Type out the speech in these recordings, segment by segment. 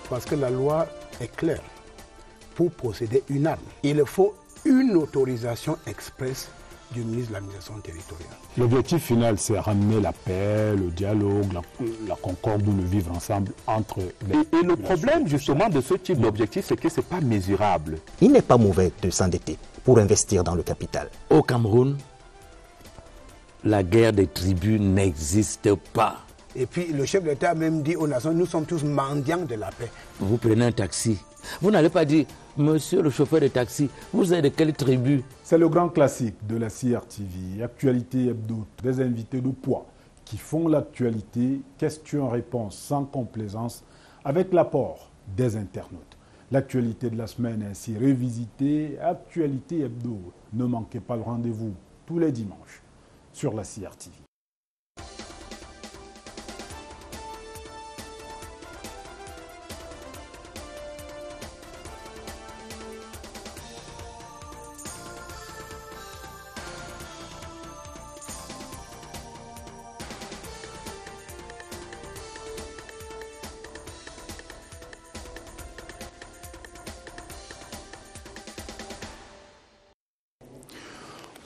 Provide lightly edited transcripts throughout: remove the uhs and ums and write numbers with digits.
Parce que la loi est claire. Pour posséder une arme, il faut une autorisation expresse du ministre de l'administration territoriale. L'objectif final, c'est ramener la paix, le dialogue, la concorde ou le vivre ensemble entre les... Et le problème justement de ce type d'objectif, c'est que ce n'est pas mesurable. Il n'est pas mauvais de s'endetter pour investir dans le capital. Au Cameroun, la guerre des tribus n'existe pas. Et puis le chef d'État a même dit aux nations, nous sommes tous mendiants de la paix. Vous prenez un taxi, vous n'allez pas dire, monsieur le chauffeur de taxi, vous êtes de quelle tribu? C'est le grand classique de la CRTV, Actualité Hebdo, des invités de poids qui font l'actualité, questions-réponses sans complaisance, avec l'apport des internautes. L'actualité de la semaine est ainsi revisitée, Actualité Hebdo. Ne manquez pas le rendez-vous tous les dimanches sur la CRTV.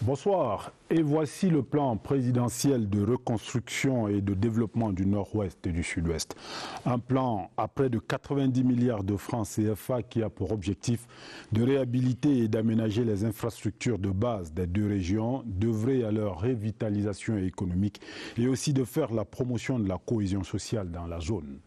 Bonsoir, et voici le plan présidentiel de reconstruction et de développement du Nord-Ouest et du Sud-Ouest. Un plan à près de 90 milliards de francs CFA qui a pour objectif de réhabiliter et d'aménager les infrastructures de base des deux régions, d'œuvrer à leur revitalisation économique et aussi de faire la promotion de la cohésion sociale dans la zone.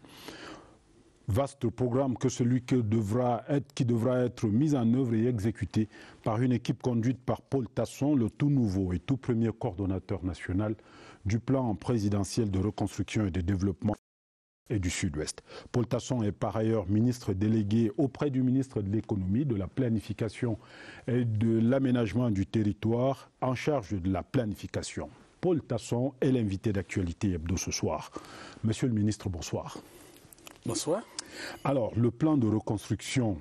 Vaste programme que celui qui devra être mis en œuvre et exécuté par une équipe conduite par Paul Tasson, le tout nouveau et tout premier coordonnateur national du plan présidentiel de reconstruction et de développement et du Sud-Ouest. Paul Tasson est par ailleurs ministre délégué auprès du ministre de l'économie, de la planification et de l'aménagement du territoire en charge de la planification. Paul Tasson est l'invité d'Actualité Hebdo ce soir. Monsieur le ministre, bonsoir. Bonsoir. Alors, le plan de reconstruction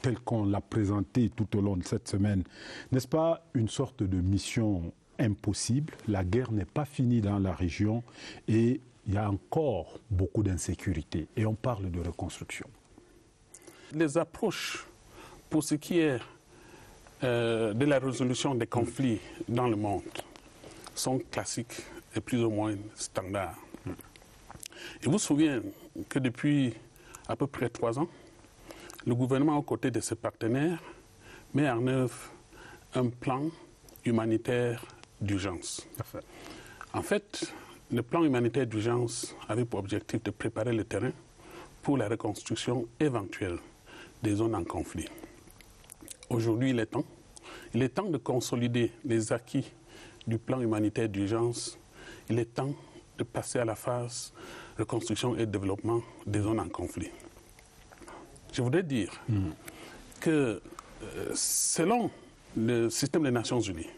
tel qu'on l'a présenté tout au long de cette semaine, n'est-ce pas une sorte de mission impossible? La guerre n'est pas finie dans la région et il y a encore beaucoup d'insécurité et on parle de reconstruction. Les approches pour ce qui est de la résolution des conflits dans le monde sont classiques et plus ou moins standards. Et vous vous souvenez que depuis à peu près 3 ans, le gouvernement, aux côtés de ses partenaires, met en œuvre un plan humanitaire d'urgence. En fait, le plan humanitaire d'urgence avait pour objectif de préparer le terrain pour la reconstruction éventuelle des zones en conflit. Aujourd'hui, il est temps de consolider les acquis du plan humanitaire d'urgence. Il est temps de passer à la phase reconstruction et développement des zones en conflit. Je voudrais dire que selon le système des Nations Unies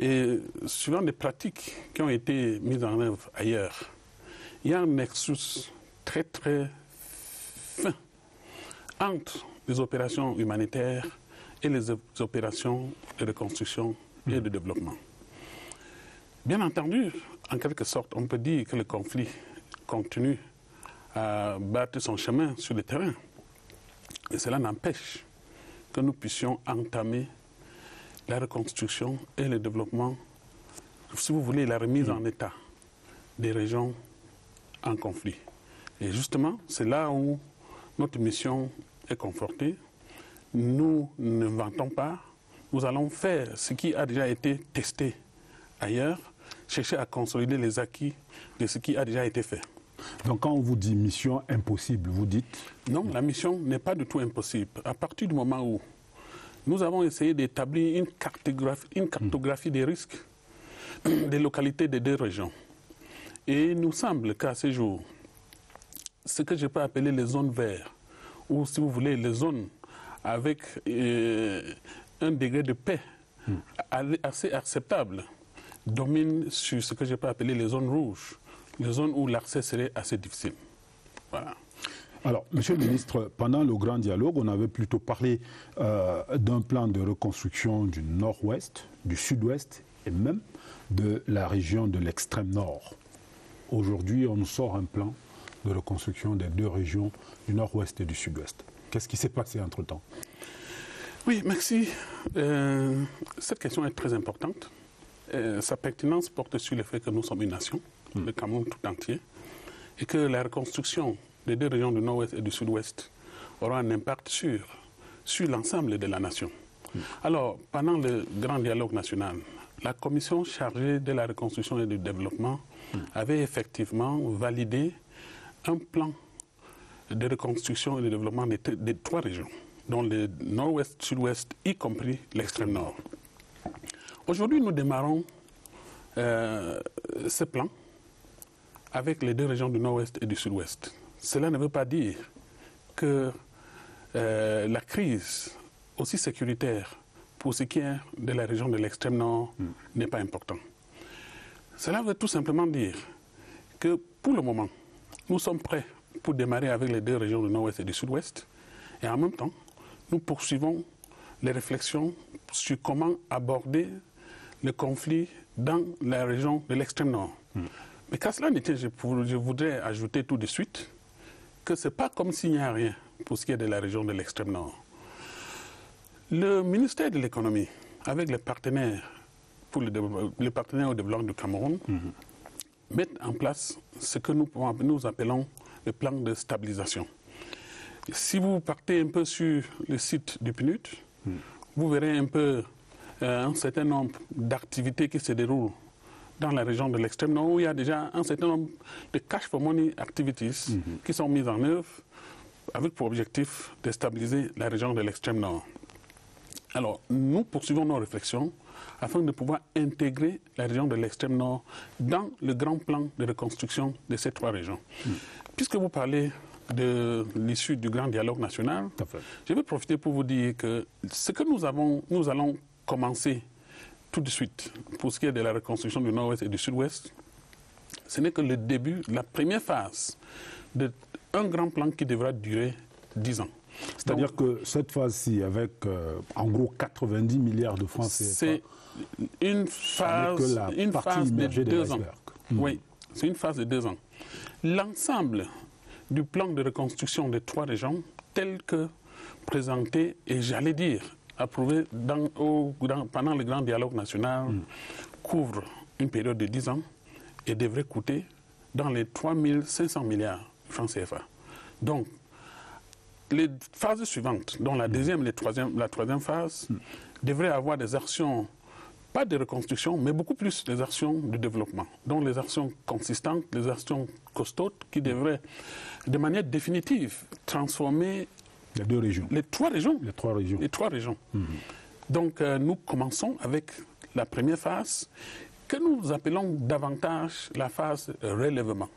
et suivant les pratiques qui ont été mises en œuvre ailleurs, il y a un nexus très très fin entre les opérations humanitaires et les opérations de reconstruction et de développement. Bien entendu, en quelque sorte, on peut dire que le conflit continue à battre son chemin sur le terrain. Et cela n'empêche que nous puissions entamer la reconstruction et le développement, si vous voulez, la remise en état des régions en conflit. Et justement, c'est là où notre mission est confortée. Nous ne vantons pas, nous allons faire ce qui a déjà été testé ailleurs, chercher à consolider les acquis de ce qui a déjà été fait. Donc quand on vous dit mission impossible, vous dites? Non, la mission n'est pas du tout impossible. À partir du moment où nous avons essayé d'établir une cartographie des risques des localités des deux régions. Et il nous semble qu'à ce jour, ce que je peux appeler les zones vertes, ou si vous voulez, les zones avec un degré de paix assez acceptable, dominent sur ce que je peux appeler les zones rouges, les zones où l'accès serait assez difficile. Voilà. Alors, Monsieur le ministre, pendant le grand dialogue, on avait plutôt parlé d'un plan de reconstruction du nord-ouest, du sud-ouest et même de la région de l'extrême nord. Aujourd'hui, on nous sort un plan de reconstruction des deux régions du nord-ouest et du sud-ouest. Qu'est-ce qui s'est passé entre-temps? Oui, merci. Cette question est très importante. Sa pertinence porte sur le fait que nous sommes une nation, le Cameroun tout entier, et que la reconstruction des deux régions du nord-ouest et du sud-ouest aura un impact sur l'ensemble de la nation. Alors, pendant le grand dialogue national, la commission chargée de la reconstruction et du développement avait effectivement validé un plan de reconstruction et de développement des trois régions, dont le nord-ouest, sud-ouest, y compris l'extrême nord. Aujourd'hui, nous démarrons ce plan avec les deux régions du nord-ouest et du sud-ouest. Cela ne veut pas dire que la crise, aussi sécuritaire, pour ce qui est de la région de l'extrême nord, n'est pas importante. Cela veut tout simplement dire que pour le moment, nous sommes prêts pour démarrer avec les deux régions du nord-ouest et du sud-ouest, et en même temps, nous poursuivons les réflexions sur comment aborder le conflit dans la région de l'extrême nord. Mais qu'à cela n'était, je voudrais ajouter tout de suite que ce n'est pas comme s'il n'y a rien pour ce qui est de la région de l'extrême nord. Le ministère de l'économie, avec les partenaires, les partenaires au développement du Cameroun, mettent en place ce que nous appelons le plan de stabilisation. Si vous partez un peu sur le site du PNUD, vous verrez un peu un certain nombre d'activités qui se déroulent dans la région de l'extrême nord, où il y a déjà un certain nombre de cash for money activities qui sont mises en œuvre avec pour objectif de stabiliser la région de l'extrême nord. Alors, nous poursuivons nos réflexions afin de pouvoir intégrer la région de l'extrême nord dans le grand plan de reconstruction de ces trois régions. Puisque vous parlez de l'issue du grand dialogue national, je vais profiter pour vous dire que ce que nous allons commencer tout de suite pour ce qui est de la reconstruction du nord-ouest et du sud-ouest, ce n'est que le début, la première phase d'un grand plan qui devra durer 10 ans. C'est-à-dire que cette phase-ci, avec en gros 90 milliards de francs CFA, c'est une phase de 2 ans. Oui, c'est une phase de 2 ans. L'ensemble du plan de reconstruction des trois régions, tel que présenté et j'allais dire approuvé pendant le grand dialogue national, couvre une période de 10 ans et devrait coûter dans les 3 500 milliards de francs CFA. Donc, les phases suivantes, dont la deuxième et la troisième phase, devraient avoir des actions, pas de reconstruction, mais beaucoup plus des actions de développement. Donc les actions consistantes, les actions costaudes qui devraient, de manière définitive, transformer les deux régions. Les trois régions. Les trois régions. Les trois régions. Donc nous commençons avec la première phase que nous appelons davantage la phase relèvement.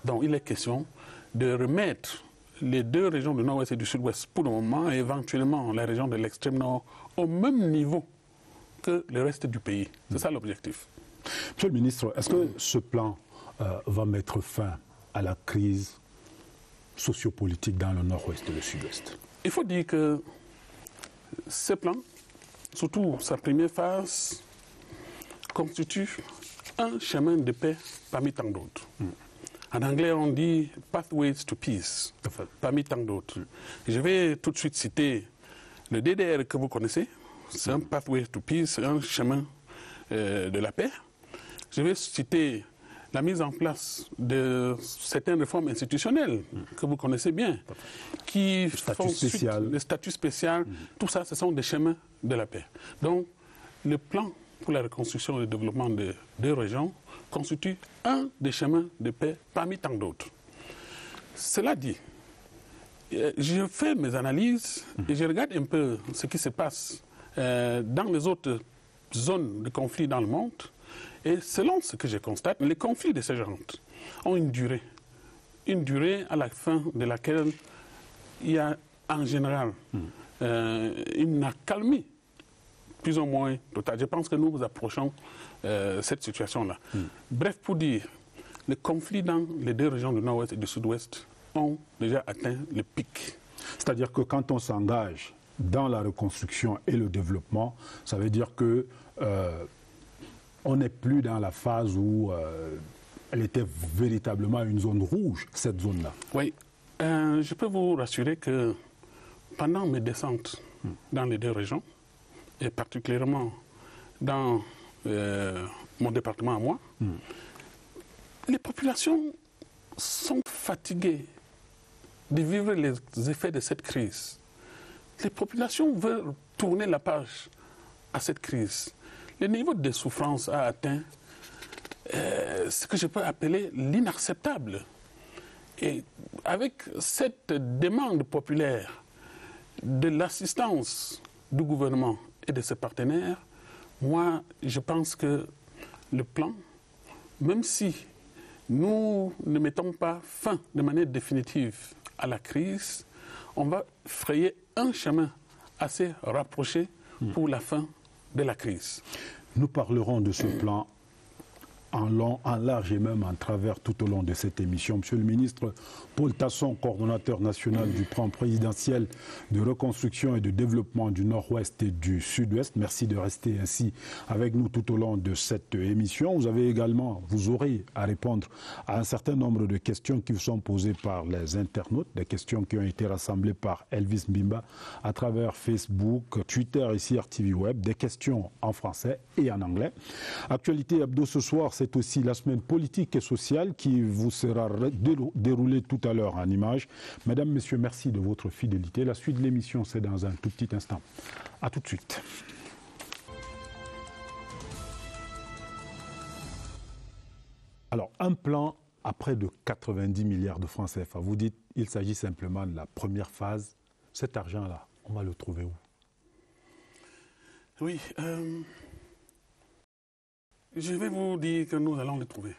Donc il est question de remettre les deux régions du nord-ouest et du sud-ouest pour le moment, et éventuellement la région de l'extrême nord, au même niveau que le reste du pays. C'est ça l'objectif. Monsieur le ministre, est-ce que ce plan va mettre fin à la crise sociopolitique dans le nord-ouest et le sud-ouest? Il faut dire que ce plan, surtout sa première phase, constitue un chemin de paix parmi tant d'autres. En anglais, on dit « pathways to peace », parmi tant d'autres. Je vais tout de suite citer le DDR que vous connaissez. C'est un pathway to peace, un chemin de la paix. Je vais citer la mise en place de certaines réformes institutionnelles que vous connaissez bien, qui font suite, le statut spécial, tout ça, ce sont des chemins de la paix. Donc, le plan pour la reconstruction et le développement de deux régions constitue un des chemins de paix parmi tant d'autres. Cela dit, je fais mes analyses et je regarde un peu ce qui se passe dans les autres zones de conflit dans le monde. Et selon ce que je constate, les conflits de ce genre ont une durée à la fin de laquelle il y a en général une accalmie plus ou moins totale. Je pense que nous approchons cette situation-là. Bref, pour dire, les conflits dans les deux régions du nord-ouest et du sud-ouest ont déjà atteint le pic. C'est-à-dire que quand on s'engage dans la reconstruction et le développement, ça veut dire que on n'est plus dans la phase où elle était véritablement une zone rouge, cette zone-là. Oui, je peux vous rassurer que pendant mes descentes dans les deux régions, et particulièrement dans mon département à moi, les populations sont fatiguées de vivre les effets de cette crise. Les populations veulent tourner la page à cette crise. Le niveau de souffrance a atteint ce que je peux appeler l'inacceptable. Et avec cette demande populaire de l'assistance du gouvernement et de ses partenaires, moi, je pense que le plan, même si nous ne mettons pas fin de manière définitive à la crise, on va frayer un chemin assez rapproché pour la fin de la crise. Nous parlerons de ce plan en long, en large et même en travers tout au long de cette émission. Monsieur le ministre, Paul Tasson, coordonnateur national du plan présidentiel de reconstruction et de développement du Nord-Ouest et du Sud-Ouest, merci de rester ainsi avec nous tout au long de cette émission. Vous aurez à répondre à un certain nombre de questions qui vous sont posées par les internautes, des questions qui ont été rassemblées par Elvis Mbimba à travers Facebook, Twitter et CRTV Web, des questions en français et en anglais. Actualité Hebdo ce soir, c'est aussi la semaine politique et sociale qui vous sera déroulée tout à l'heure en images. Mesdames, Messieurs, merci de votre fidélité. La suite de l'émission, c'est dans un tout petit instant. À tout de suite. Alors, un plan à près de 90 milliards de francs CFA. Vous dites, il s'agit simplement de la première phase. Cet argent-là, on va le trouver où? Oui, je vais vous dire que nous allons le trouver.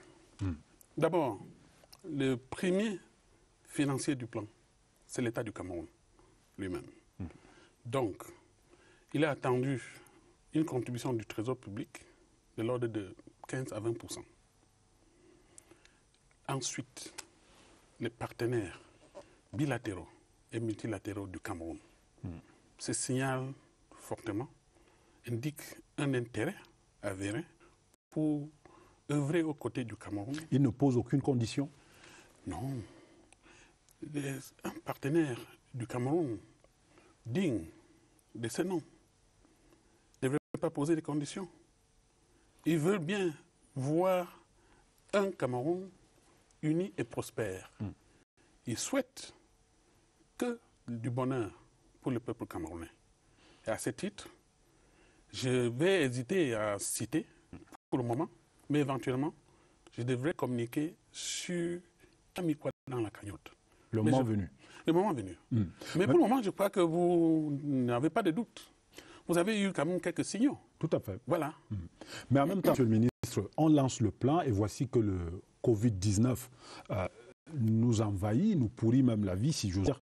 D'abord, le premier financier du plan, c'est l'État du Cameroun lui-même. Donc, il a attendu une contribution du Trésor public de l'ordre de 15 à 20%. Ensuite, les partenaires bilatéraux et multilatéraux du Cameroun se signalent fortement, indiquent un intérêt avéré pour œuvrer aux côtés du Cameroun. Il ne pose aucune condition? Non. Un partenaire du Cameroun digne de ce nom ne devrait pas poser des conditions. Ils veulent bien voir un Cameroun uni et prospère. Ils souhaitent que du bonheur pour le peuple camerounais. Et à ce titre, je vais hésiter à citer pour le moment, mais éventuellement, je devrais communiquer sur Amikwa dans la cagnotte. Le moment venu. Le moment venu. Mais pour le moment, je crois que vous n'avez pas de doute. Vous avez eu quand même quelques signaux. Tout à fait. Voilà. Mais en même temps, Monsieur le ministre, on lance le plan et voici que le Covid-19 nous envahit, nous pourrit même la vie, si j'ose dire.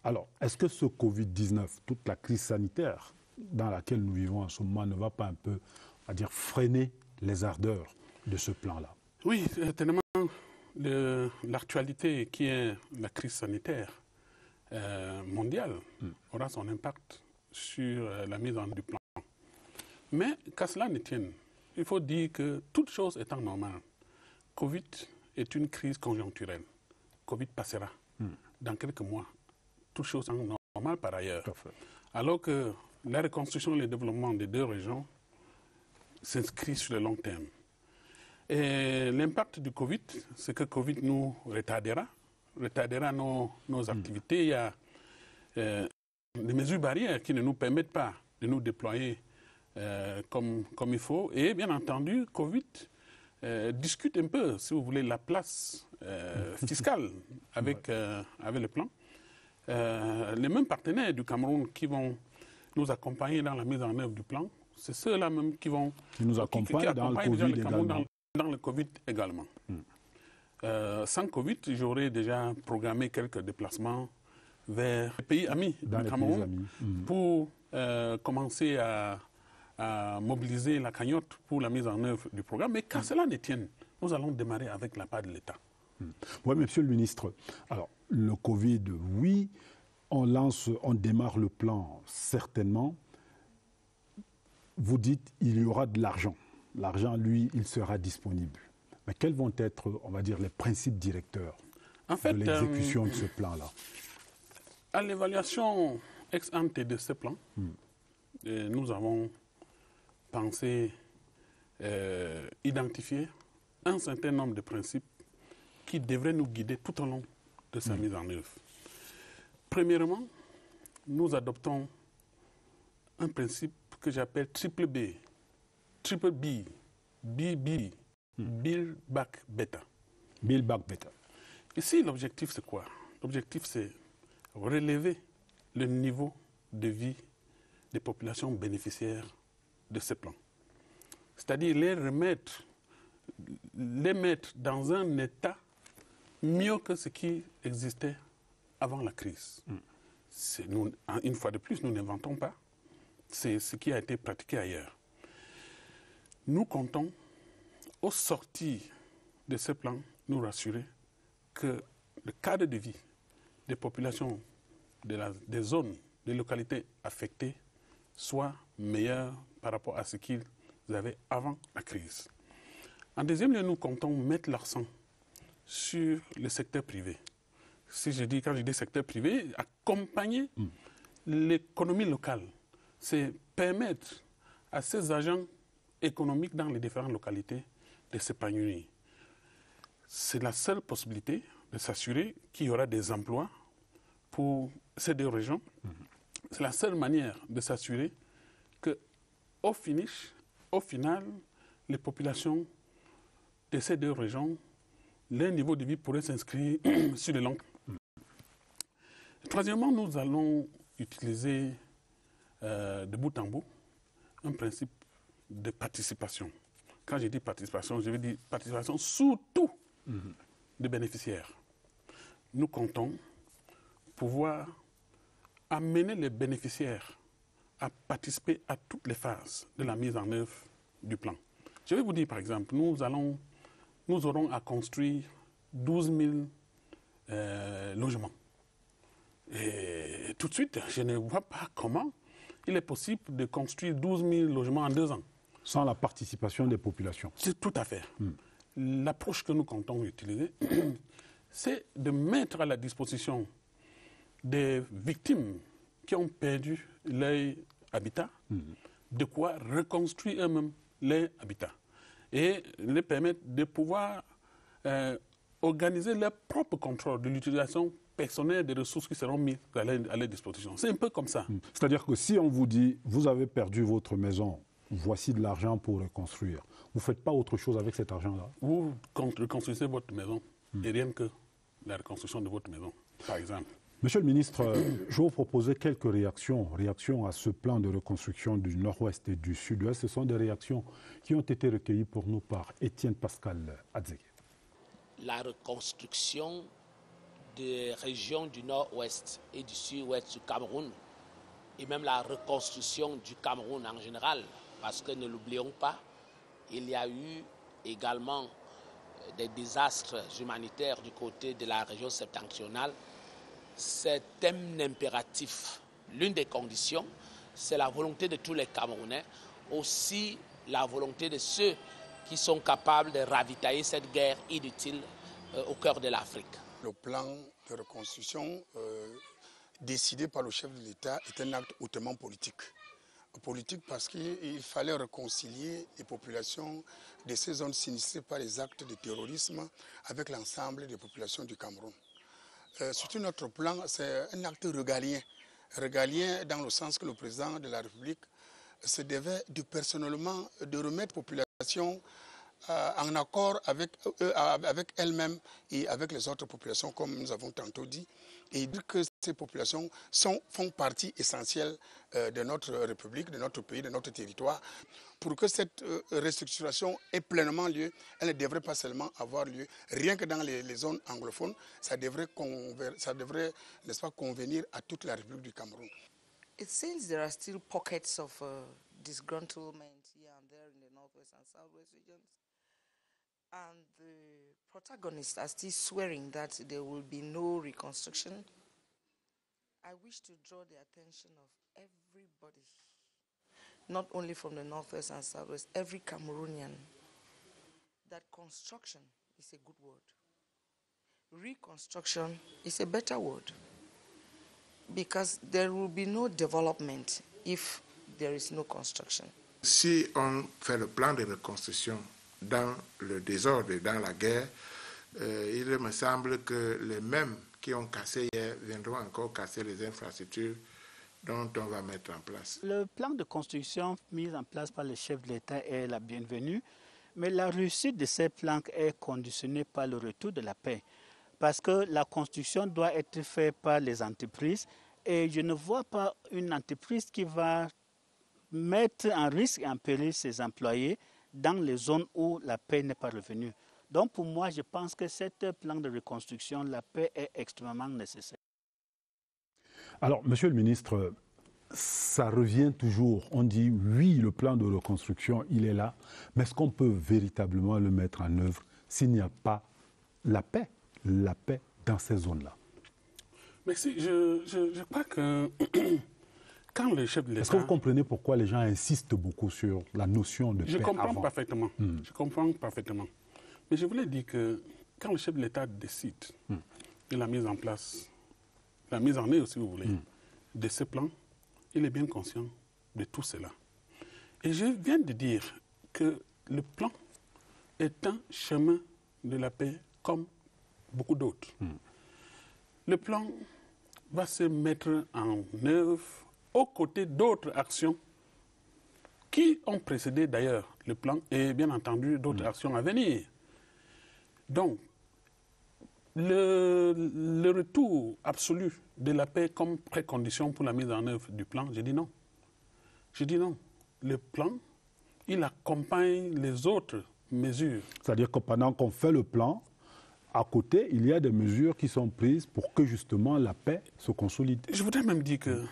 Alors, est-ce que ce Covid-19, toute la crise sanitaire dans laquelle nous vivons en ce moment, ne va pas un peu, à dire, freiner les ardeurs de ce plan-là? Oui, tellement l'actualité qui est la crise sanitaire mondiale aura son impact sur la mise en œuvre du plan. Mais qu'à cela ne tienne, il faut dire que toute chose étant normale, Covid est une crise conjoncturelle. Covid passera dans quelques mois. Toute chose étant normale par ailleurs. Alors que la reconstruction et le développement des deux régions s'inscrit sur le long terme. Et l'impact du Covid, c'est que Covid nous retardera nos activités. Il y a des mesures barrières qui ne nous permettent pas de nous déployer comme il faut. Et bien entendu, Covid discute un peu, si vous voulez, la place fiscale avec le plan. Les mêmes partenaires du Cameroun qui vont nous accompagner dans la mise en œuvre du plan, c'est ceux-là même qui nous accompagnent dans le Covid également. Dans le Covid également. Sans Covid, j'aurais déjà programmé quelques déplacements vers les pays amis du Cameroun pour commencer à mobiliser la cagnotte pour la mise en œuvre du programme. Mais qu'à cela ne tienne, nous allons démarrer avec la part de l'État. Oui, Monsieur le ministre. Alors, le Covid, oui, on démarre le plan, certainement. Vous dites il y aura de l'argent. L'argent, lui, il sera disponible. Mais quels vont être, on va dire, les principes directeurs En fait, de l'exécution de ce plan-là? À l'évaluation ex ante de ce plan, nous avons pensé identifier un certain nombre de principes qui devraient nous guider tout au long de sa mise en œuvre. Premièrement, nous adoptons un principe que j'appelle triple B. Triple B. BB. Build Back Better. Build Back Better. Ici, l'objectif, c'est quoi? L'objectif, c'est relever le niveau de vie des populations bénéficiaires de ce plan. C'est-à-dire les mettre dans un état mieux que ce qui existait avant la crise. Nous, une fois de plus, nous n'inventons pas. C'est ce qui a été pratiqué ailleurs. Nous comptons, au sortir de ce plan, nous rassurer que le cadre de vie des populations des zones, des localités affectées soit meilleur par rapport à ce qu'ils avaient avant la crise. En deuxième lieu, nous comptons mettre l'accent sur le secteur privé. Quand je dis secteur privé, accompagner l'économie locale, c'est permettre à ces agents économiques dans les différentes localités de s'épanouir. C'est la seule possibilité de s'assurer qu'il y aura des emplois pour ces deux régions. C'est la seule manière de s'assurer qu'au final, les populations de ces deux régions, leur niveau de vie pourrait s'inscrire sur le long terme. Troisièmement, nous allons utiliser de bout en bout un principe de participation. Quand je dis participation, je veux dire participation surtout des bénéficiaires. Nous comptons pouvoir amener les bénéficiaires à participer à toutes les phases de la mise en œuvre du plan. Je vais vous dire par exemple, nous aurons à construire 12 000 logements. Et tout de suite, je ne vois pas comment il est possible de construire 12 000 logements en 2 ans. Sans la participation des populations. C'est tout à fait. L'approche que nous comptons utiliser, c'est de mettre à la disposition des victimes qui ont perdu leur habitat, de quoi reconstruire eux-mêmes leur habitat et les permettre de pouvoir organiser leur propre contrôle de l'utilisation personnelle des ressources qui seront mises à leur disposition. C'est un peu comme ça. C'est-à-dire que si on vous dit, vous avez perdu votre maison, voici de l'argent pour reconstruire, vous ne faites pas autre chose avec cet argent-là? Vous reconstruisez votre maison et rien que la reconstruction de votre maison, par exemple. Monsieur le ministre, je vais vous proposer quelques réactions à ce plan de reconstruction du Nord-Ouest et du Sud-Ouest. Ce sont des réactions qui ont été recueillies pour nous par Étienne Pascal Adzege. La reconstruction des régions du Nord-Ouest et du Sud-Ouest du Cameroun, et même la reconstruction du Cameroun en général, parce que ne l'oublions pas, il y a eu également des désastres humanitaires du côté de la région septentrionale. C'est un impératif. L'une des conditions, c'est la volonté de tous les Camerounais, aussi la volonté de ceux qui sont capables de ravitailler cette guerre inutile au cœur de l'Afrique. Le plan de reconstruction décidé par le chef de l'État est un acte hautement politique. Politique parce qu'il fallait réconcilier les populations de ces zones sinistrées par les actes de terrorisme avec l'ensemble des populations du Cameroun. Surtout notre plan, c'est un acte régalien. Régalien dans le sens que le président de la République se devait personnellement de remettre la population en accord avec elle-même et avec les autres populations, comme nous avons tantôt dit, et dire que ces populations font partie essentielle de notre République, de notre pays, de notre territoire. Pour que cette restructuration ait pleinement lieu, elle ne devrait pas seulement avoir lieu rien que dans les zones anglophones, ça devrait n'est-ce pas, convenir à toute la République du Cameroun. It seems there are still pockets of disgruntlement here and there in the Northwest and Southwest regions. And the protagonists are still swearing that there will be no reconstruction. I wish to draw the attention of everybody, not only from the Northwest and Southwest, every Cameroonian, that construction is a good word. Reconstruction is a better word, because there will be no development if there is no construction. Si on fait le plan de reconstruction dans le désordre et dans la guerre, il me semble que les mêmes qui ont cassé hier viendront encore casser les infrastructures dont on va mettre en place. Le plan de construction mis en place par le chef de l'État est la bienvenue, mais la réussite de ces plans est conditionnée par le retour de la paix. Parce que la construction doit être faite par les entreprises et je ne vois pas une entreprise qui va mettre en risque et en péril ses employés dans les zones où la paix n'est pas revenue. Donc pour moi, je pense que ce plan de reconstruction, la paix est extrêmement nécessaire. Alors, Monsieur le ministre, ça revient toujours. On dit oui, le plan de reconstruction, il est là, mais est-ce qu'on peut véritablement le mettre en œuvre s'il n'y a pas la paix dans ces zones-là? Mais si, je crois que quand le chef de l'État... Est-ce que vous comprenez pourquoi les gens insistent beaucoup sur la notion de paix avant? Je comprends parfaitement. Mais je voulais dire que quand le chef de l'État décide de la mise en place, la mise en œuvre, si vous voulez, de ce plan, il est bien conscient de tout cela. Et je viens de dire que le plan est un chemin de la paix comme beaucoup d'autres. Le plan va se mettre en œuvre aux côtés d'autres actions qui ont précédé d'ailleurs le plan et bien entendu d'autres actions à venir. Donc, le retour absolu de la paix comme précondition pour la mise en œuvre du plan, je dis non. Je dis non. Le plan, il accompagne les autres mesures. C'est-à-dire que pendant qu'on fait le plan, à côté, il y a des mesures qui sont prises pour que justement la paix se consolide. Je voudrais même dire que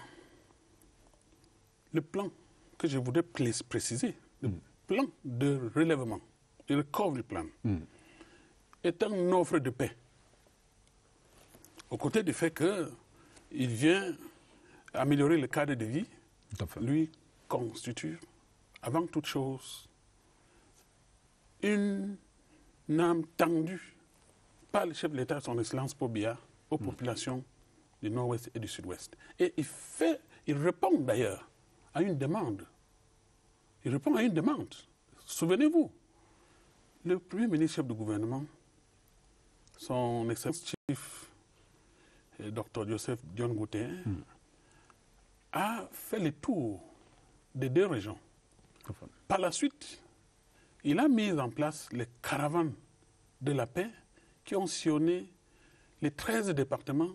le plan que je voudrais préciser, le plan de relèvement, le recovery plan, est une offre de paix. Au côté du fait qu'il vient améliorer le cadre de vie, lui constitue, avant toute chose, une âme tendue par le chef de l'État, son Excellence Paul Biya, aux populations du Nord-Ouest et du Sud-Ouest. Et il répond d'ailleurs à une demande. Il répond à une demande. Souvenez-vous, le premier ministre chef du gouvernement, son Excellence Chief, Dr Joseph Dione Ngoutin, a fait le tour des deux régions. Par la suite, il a mis en place les caravanes de la paix qui ont sillonné les 13 départements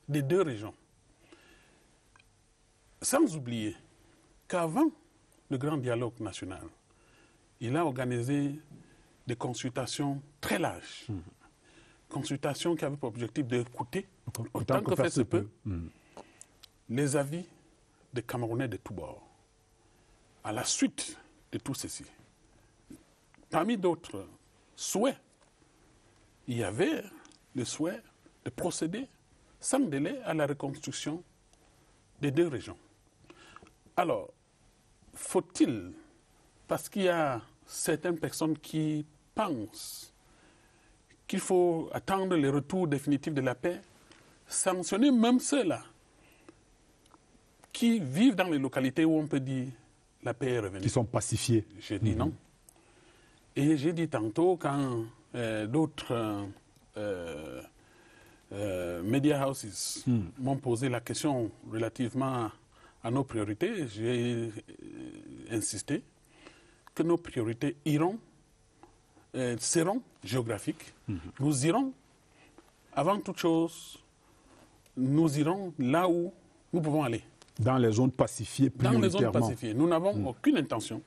des deux régions. Sans oublier qu'avant le grand dialogue national, il a organisé des consultations très larges. Consultations qui avaient pour objectif d'écouter, autant que faire se peut, les avis des Camerounais de tous bords. À la suite de tout ceci, parmi d'autres souhaits, il y avait le souhait de procéder sans délai à la reconstruction des deux régions. Alors, faut-il, parce qu'il y a certaines personnes qui pensent qu'il faut attendre le retour définitif de la paix, sanctionner même ceux-là qui vivent dans les localités où on peut dire la paix est revenue. Qui sont pacifiés. J'ai dit non. Et j'ai dit tantôt, quand d'autres media houses m'ont posé la question relativement à nos priorités, j'ai insisté que nos priorités seront géographiques. Nous irons, avant toute chose, nous irons là où nous pouvons aller. Dans les zones pacifiées prioritairement. Dans les zones pacifiées. Nous n'avons aucune intention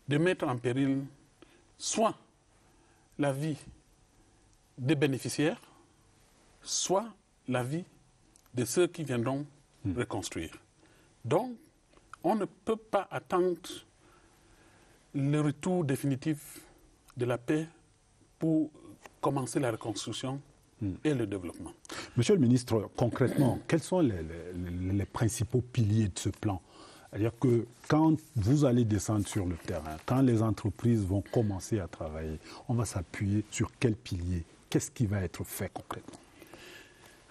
de mettre en péril soit la vie des bénéficiaires, soit la vie de ceux qui viendront reconstruire. Donc, on ne peut pas attendre le retour définitif de la paix pour commencer la reconstruction et le développement. Monsieur le ministre, concrètement, quels sont les principaux piliers de ce plan? C'est-à-dire que quand vous allez descendre sur le terrain, quand les entreprises vont commencer à travailler, on va s'appuyer sur quel pilier? Qu'est-ce qui va être fait concrètement?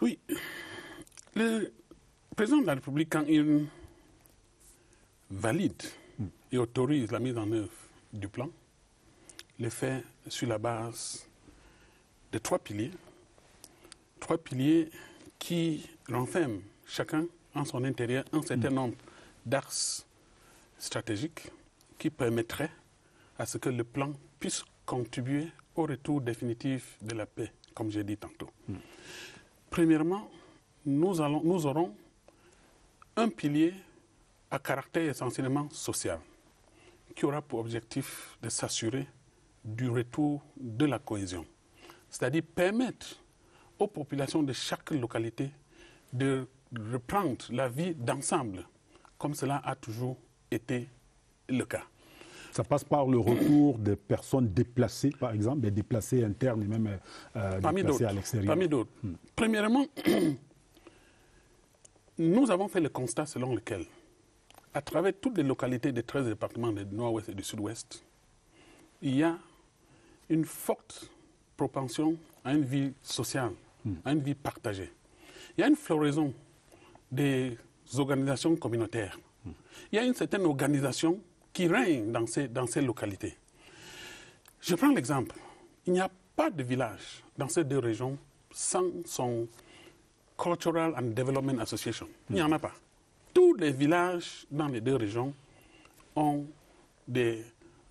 Oui. Le président de la République, quand il valide et autorise la mise en œuvre du plan, le fait sur la base de 3 piliers. 3 piliers qui renferment chacun en son intérieur un certain nombre d'axes stratégiques qui permettraient à ce que le plan puisse contribuer au retour définitif de la paix, comme j'ai dit tantôt. Premièrement, nous aurons un pilier à caractère essentiellement social qui aura pour objectif de s'assurer du retour de la cohésion, c'est-à-dire permettre aux populations de chaque localité de reprendre la vie d'ensemble, comme cela a toujours été le cas. Ça passe par le retour des personnes déplacées, par exemple, des déplacés internes et même déplacés à l'extérieur. Parmi d'autres. Premièrement, nous avons fait le constat selon lequel, à travers toutes les localités des 13 départements du Nord-Ouest et du Sud-Ouest, il y a une forte propension à une vie sociale, à une vie partagée. Il y a une floraison des organisations communautaires. Il y a une certaine organisation qui règne dans ces localités. Je prends l'exemple. Il n'y a pas de village dans ces 2 régions sans son Cultural and Development Association. Il n'y en a pas. Tous les villages dans les 2 régions ont des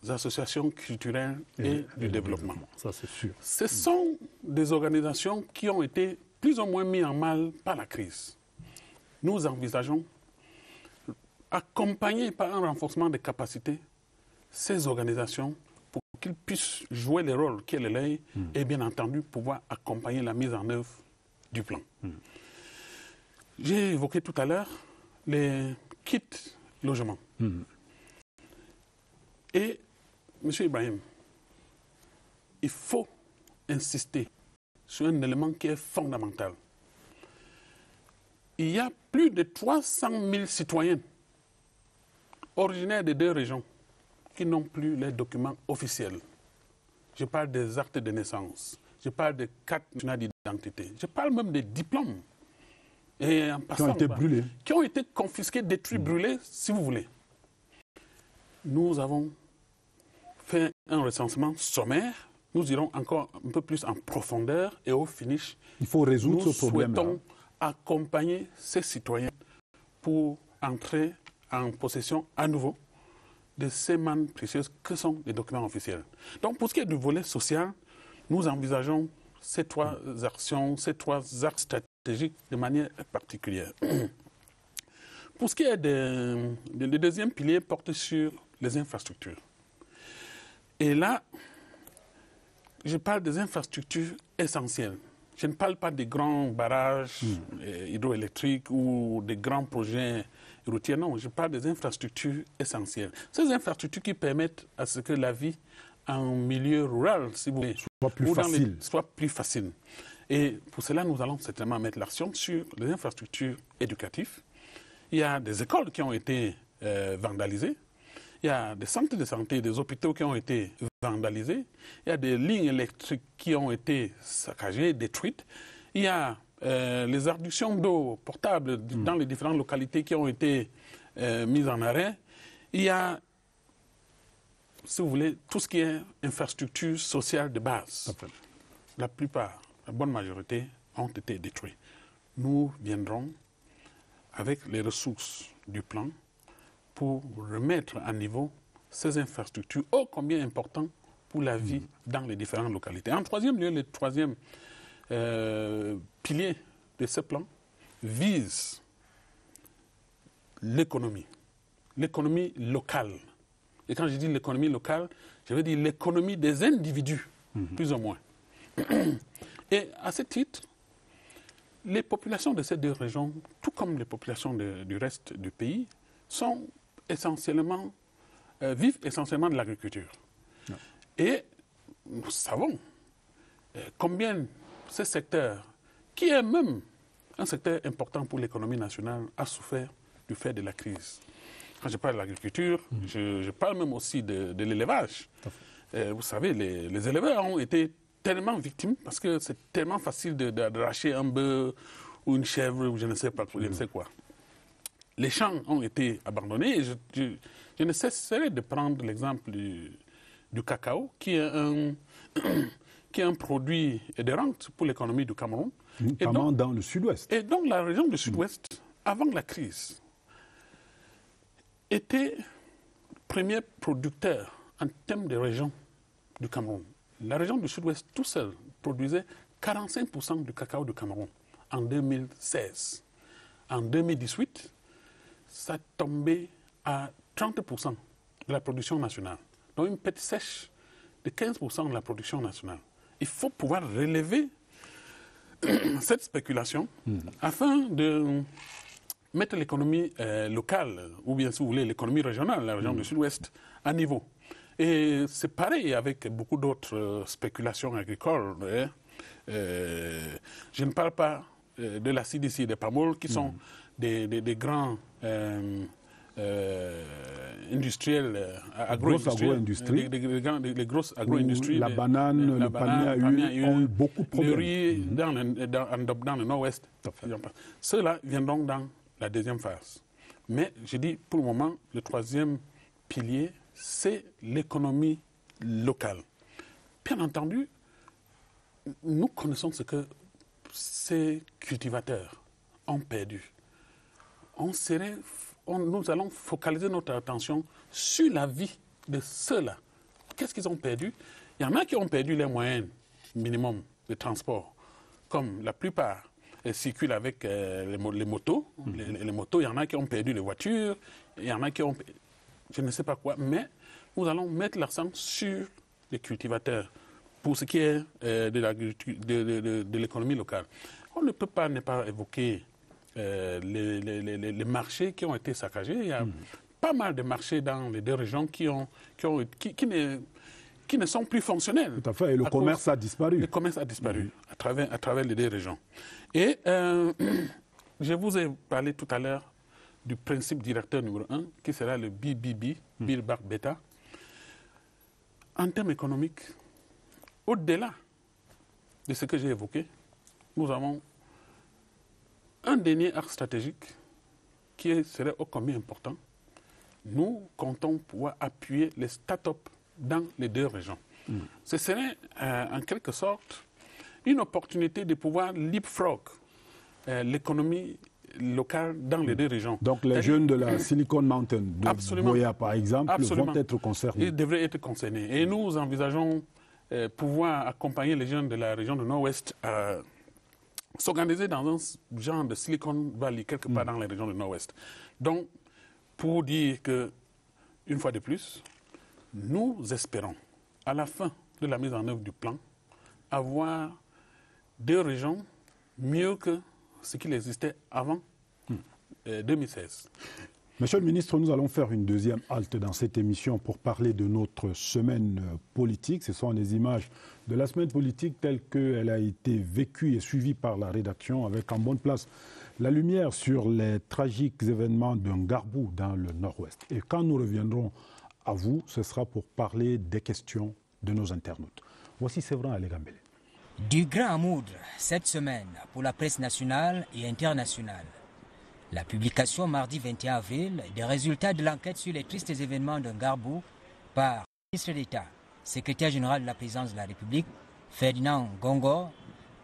associations culturelles et du développement. Ça, c'est sûr. Ce sont des organisations qui ont été plus ou moins mises en mal par la crise. Nous envisageons accompagner par un renforcement des capacités ces organisations pour qu'ils puissent jouer le rôle qui est le leur et bien entendu pouvoir accompagner la mise en œuvre du plan. J'ai évoqué tout à l'heure les kits logements. Et, M. Ibrahim, il faut insister sur un élément qui est fondamental. Il y a plus de 300 000 citoyens originaires des 2 régions qui n'ont plus les documents officiels. Je parle des actes de naissance, je parle des cartes nationales d'identité, je parle même des diplômes. Et en passant, qui ont été brûlés. Qui ont été confisqués, détruits, brûlés, si vous voulez. Nous avons fait un recensement sommaire. Nous irons encore un peu plus en profondeur et au finish, il faut résoudre nous ce problème. Nous souhaitons accompagner ces citoyens pour entrer en possession à nouveau de ces mannes précieuses que sont les documents officiels. Donc pour ce qui est du volet social, nous envisageons ces 3 actions, ces 3 axes stratégiques de manière particulière. Pour ce qui est le deuxième pilier, porte sur les infrastructures. Et là, je parle des infrastructures essentielles. Je ne parle pas des grands barrages hydroélectriques ou des grands projets routiers. Non, je parle des infrastructures essentielles. Ces infrastructures qui permettent à ce que la vie en milieu rural, si vous voulez, soit plus facile. Et pour cela, nous allons certainement mettre l'accent sur les infrastructures éducatives. Il y a des écoles qui ont été vandalisées. Il y a des centres de santé, des hôpitaux qui ont été vandalisés. Il y a des lignes électriques qui ont été saccagées, détruites. Il y a les adductions d'eau potable dans les différentes localités qui ont été mises en arrêt. Il y a, si vous voulez, tout ce qui est infrastructure sociale de base. La plupart, la bonne majorité, ont été détruits. Nous viendrons avec les ressources du plan pour remettre à niveau ces infrastructures, ô combien importantes pour la vie dans les différentes localités. En troisième lieu, le troisième pilier de ce plan vise l'économie locale. Et quand je dis l'économie locale, je veux dire l'économie des individus, plus ou moins. Et à ce titre, les populations de ces 2 régions, tout comme les populations du reste du pays, vivent essentiellement de l'agriculture. Et nous savons combien ce secteur, qui est même un secteur important pour l'économie nationale, a souffert du fait de la crise. Quand je parle de l'agriculture, je parle même aussi de l'élevage. Vous savez, les éleveurs ont été tellement victimes parce que c'est tellement facile d'arracher un bœuf ou une chèvre ou je ne sais pas, je ne sais quoi. Les champs ont été abandonnés. Je ne cesserai de prendre l'exemple du cacao, qui est un produit de rente pour l'économie du Cameroun. Notamment dans le sud-ouest. Et donc la région du sud-ouest, avant la crise, était premier producteur en termes de région du Cameroun. La région du sud-ouest, tout seul, produisait 45% du cacao du Cameroun en 2016. En 2018, ça tombait à 30% de la production nationale. Donc une perte sèche de 15% de la production nationale. Il faut pouvoir relever cette spéculation afin de mettre l'économie locale, ou bien si vous voulez l'économie régionale, la région du sud-ouest, à niveau. Et c'est pareil avec beaucoup d'autres spéculations agricoles. Je ne parle pas de la CDC et des PAMOL qui sont des grands industriels, agro-industriels, les grosses agro-industries. La banane, le palmier ont eu beaucoup de problèmes. Le riz dans le nord-ouest. Ceux-là viendront dans la deuxième phase. Mais je dis pour le moment, le troisième pilier, c'est l'économie locale. Bien entendu, nous connaissons ce que ces cultivateurs ont perdu. Nous allons focaliser notre attention sur la vie de ceux-là. Qu'est-ce qu'ils ont perdu? Il y en a qui ont perdu les moyens minimum de transport, comme la plupart circulent avec les motos. Les motos, il y en a qui ont perdu les voitures, il y en a qui ont... Je ne sais pas quoi, mais nous allons mettre l'accent sur les cultivateurs pour ce qui est de l'économie locale. On ne peut pas ne pas évoquer les marchés qui ont été saccagés. Il y a pas mal de marchés dans les deux régions qui ne sont plus fonctionnels. Tout à fait, et le commerce a disparu. Le commerce a disparu à travers les deux régions. Et je vous ai parlé tout à l'heure du principe directeur numéro 1, qui sera le BBB, Build Back Better. En termes économiques, au-delà de ce que j'ai évoqué, nous avons un dernier axe stratégique qui serait ô combien important. Nous comptons pouvoir appuyer les start-up dans les deux régions. Ce serait en quelque sorte une opportunité de pouvoir leapfrog l'économie locale dans les deux régions. Donc les jeunes de la Silicon Mountain, de Boya par exemple, vont être concernés. Ils devraient être concernés. Et nous envisageons pouvoir accompagner les jeunes de la région du Nord-Ouest à s'organiser dans un genre de Silicon Valley, quelque part dans les régions du Nord-Ouest. Donc, pour dire que, une fois de plus, nous espérons, à la fin de la mise en œuvre du plan, avoir deux régions mieux que ce qu'il existait avant 2016. Monsieur le ministre, nous allons faire une deuxième halte dans cette émission pour parler de notre semaine politique. Ce sont les images de la semaine politique telle qu'elle a été vécue et suivie par la rédaction, avec en bonne place la lumière sur les tragiques événements d'un Garbou dans le Nord-Ouest. Et quand nous reviendrons à vous, ce sera pour parler des questions de nos internautes. Voici Séverin Alégambélé. Du grain à moudre cette semaine pour la presse nationale et internationale. La publication mardi 21 avril des résultats de l'enquête sur les tristes événements d'un Garbou par le ministre d'État, secrétaire général de la présidence de la République, Ferdinand Gongor,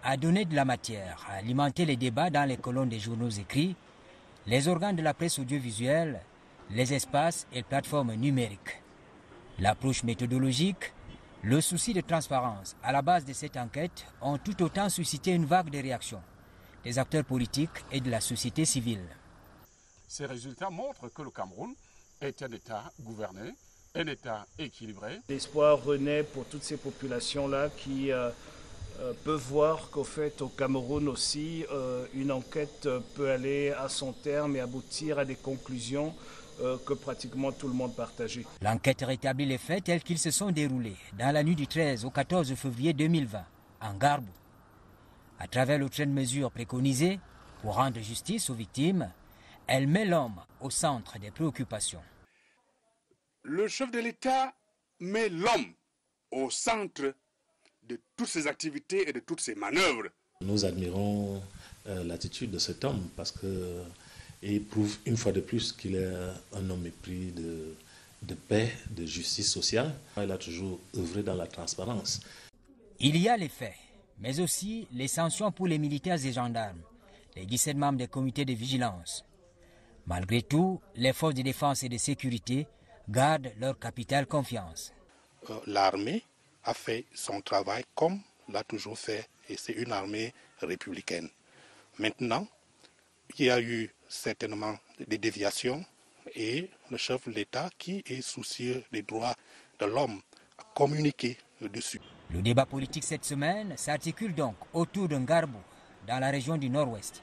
a donné de la matière à alimenter les débats dans les colonnes des journaux écrits, les organes de la presse audiovisuelle, les espaces et les plateformes numériques. L'approche méthodologique, le souci de transparence à la base de cette enquête ont tout autant suscité une vague de réactions des acteurs politiques et de la société civile. Ces résultats montrent que le Cameroun est un État gouverné, un État équilibré. L'espoir renaît pour toutes ces populations-là qui peuvent voir qu'au fait, au Cameroun aussi, une enquête peut aller à son terme et aboutir à des conclusions que pratiquement tout le monde partageait. L'enquête rétablit les faits tels qu'ils se sont déroulés dans la nuit du 13 au 14 février 2020, en Garbou. À travers l'autre mesures préconisées pour rendre justice aux victimes, Elle met l'homme au centre des préoccupations. Le chef de l'État met l'homme au centre de toutes ses activités et de toutes ses manœuvres. Nous admirons l'attitude de cet homme parce qu'il prouve une fois de plus qu'il est un homme épris de paix, de justice sociale. Il a toujours œuvré dans la transparence. Il y a les faits, mais aussi les sanctions pour les militaires et gendarmes, les 17 membres des comités de vigilance. Malgré tout, les forces de défense et de sécurité gardent leur capitale confiance. L'armée a fait son travail comme l'a toujours fait et c'est une armée républicaine. Maintenant, il y a eu certainement des déviations et le chef de l'État qui est soucieux des droits de l'homme a communiqué dessus. Le débat politique cette semaine s'articule donc autour d'un Ngarbou dans la région du Nord-Ouest.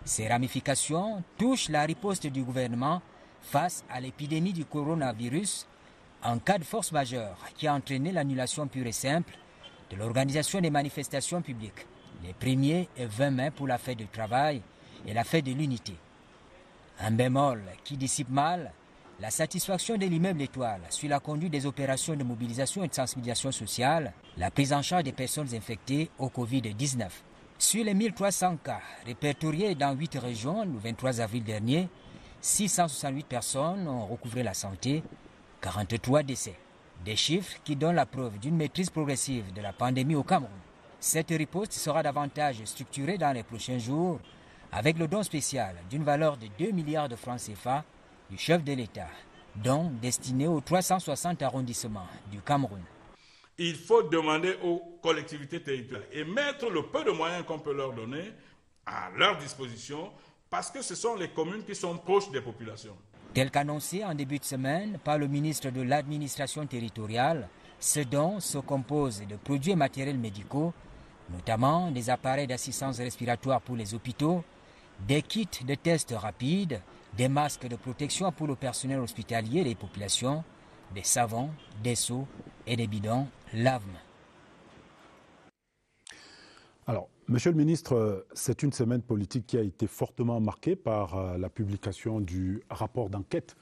Ces ramifications touchent la riposte du gouvernement face à l'épidémie du coronavirus en cas de force majeure qui a entraîné l'annulation pure et simple de l'organisation des manifestations publiques les 1er et 20 mai pour la fête du travail et la fête de l'unité. Un bémol qui dissipe mal la satisfaction de l'immeuble Étoile sur la conduite des opérations de mobilisation et de sensibilisation sociale, la prise en charge des personnes infectées au Covid-19. Sur les 1300 cas répertoriés dans 8 régions le 23 avril dernier, 668 personnes ont recouvré la santé, 43 décès. Des chiffres qui donnent la preuve d'une maîtrise progressive de la pandémie au Cameroun. Cette riposte sera davantage structurée dans les prochains jours avec le don spécial d'une valeur de 2 milliards de francs CFA du chef de l'État, don destiné aux 360 arrondissements du Cameroun. Il faut demander aux collectivités territoriales et mettre le peu de moyens qu'on peut leur donner à leur disposition parce que ce sont les communes qui sont proches des populations. Tel qu'annoncé en début de semaine par le ministre de l'Administration territoriale, ce don se compose de produits et matériels médicaux, notamment des appareils d'assistance respiratoire pour les hôpitaux, des kits de tests rapides, des masques de protection pour le personnel hospitalier et les populations, des savons, des seaux et des bidons lave-mains. Alors, Monsieur le ministre, c'est une semaine politique qui a été fortement marquée par la publication du rapport d'enquête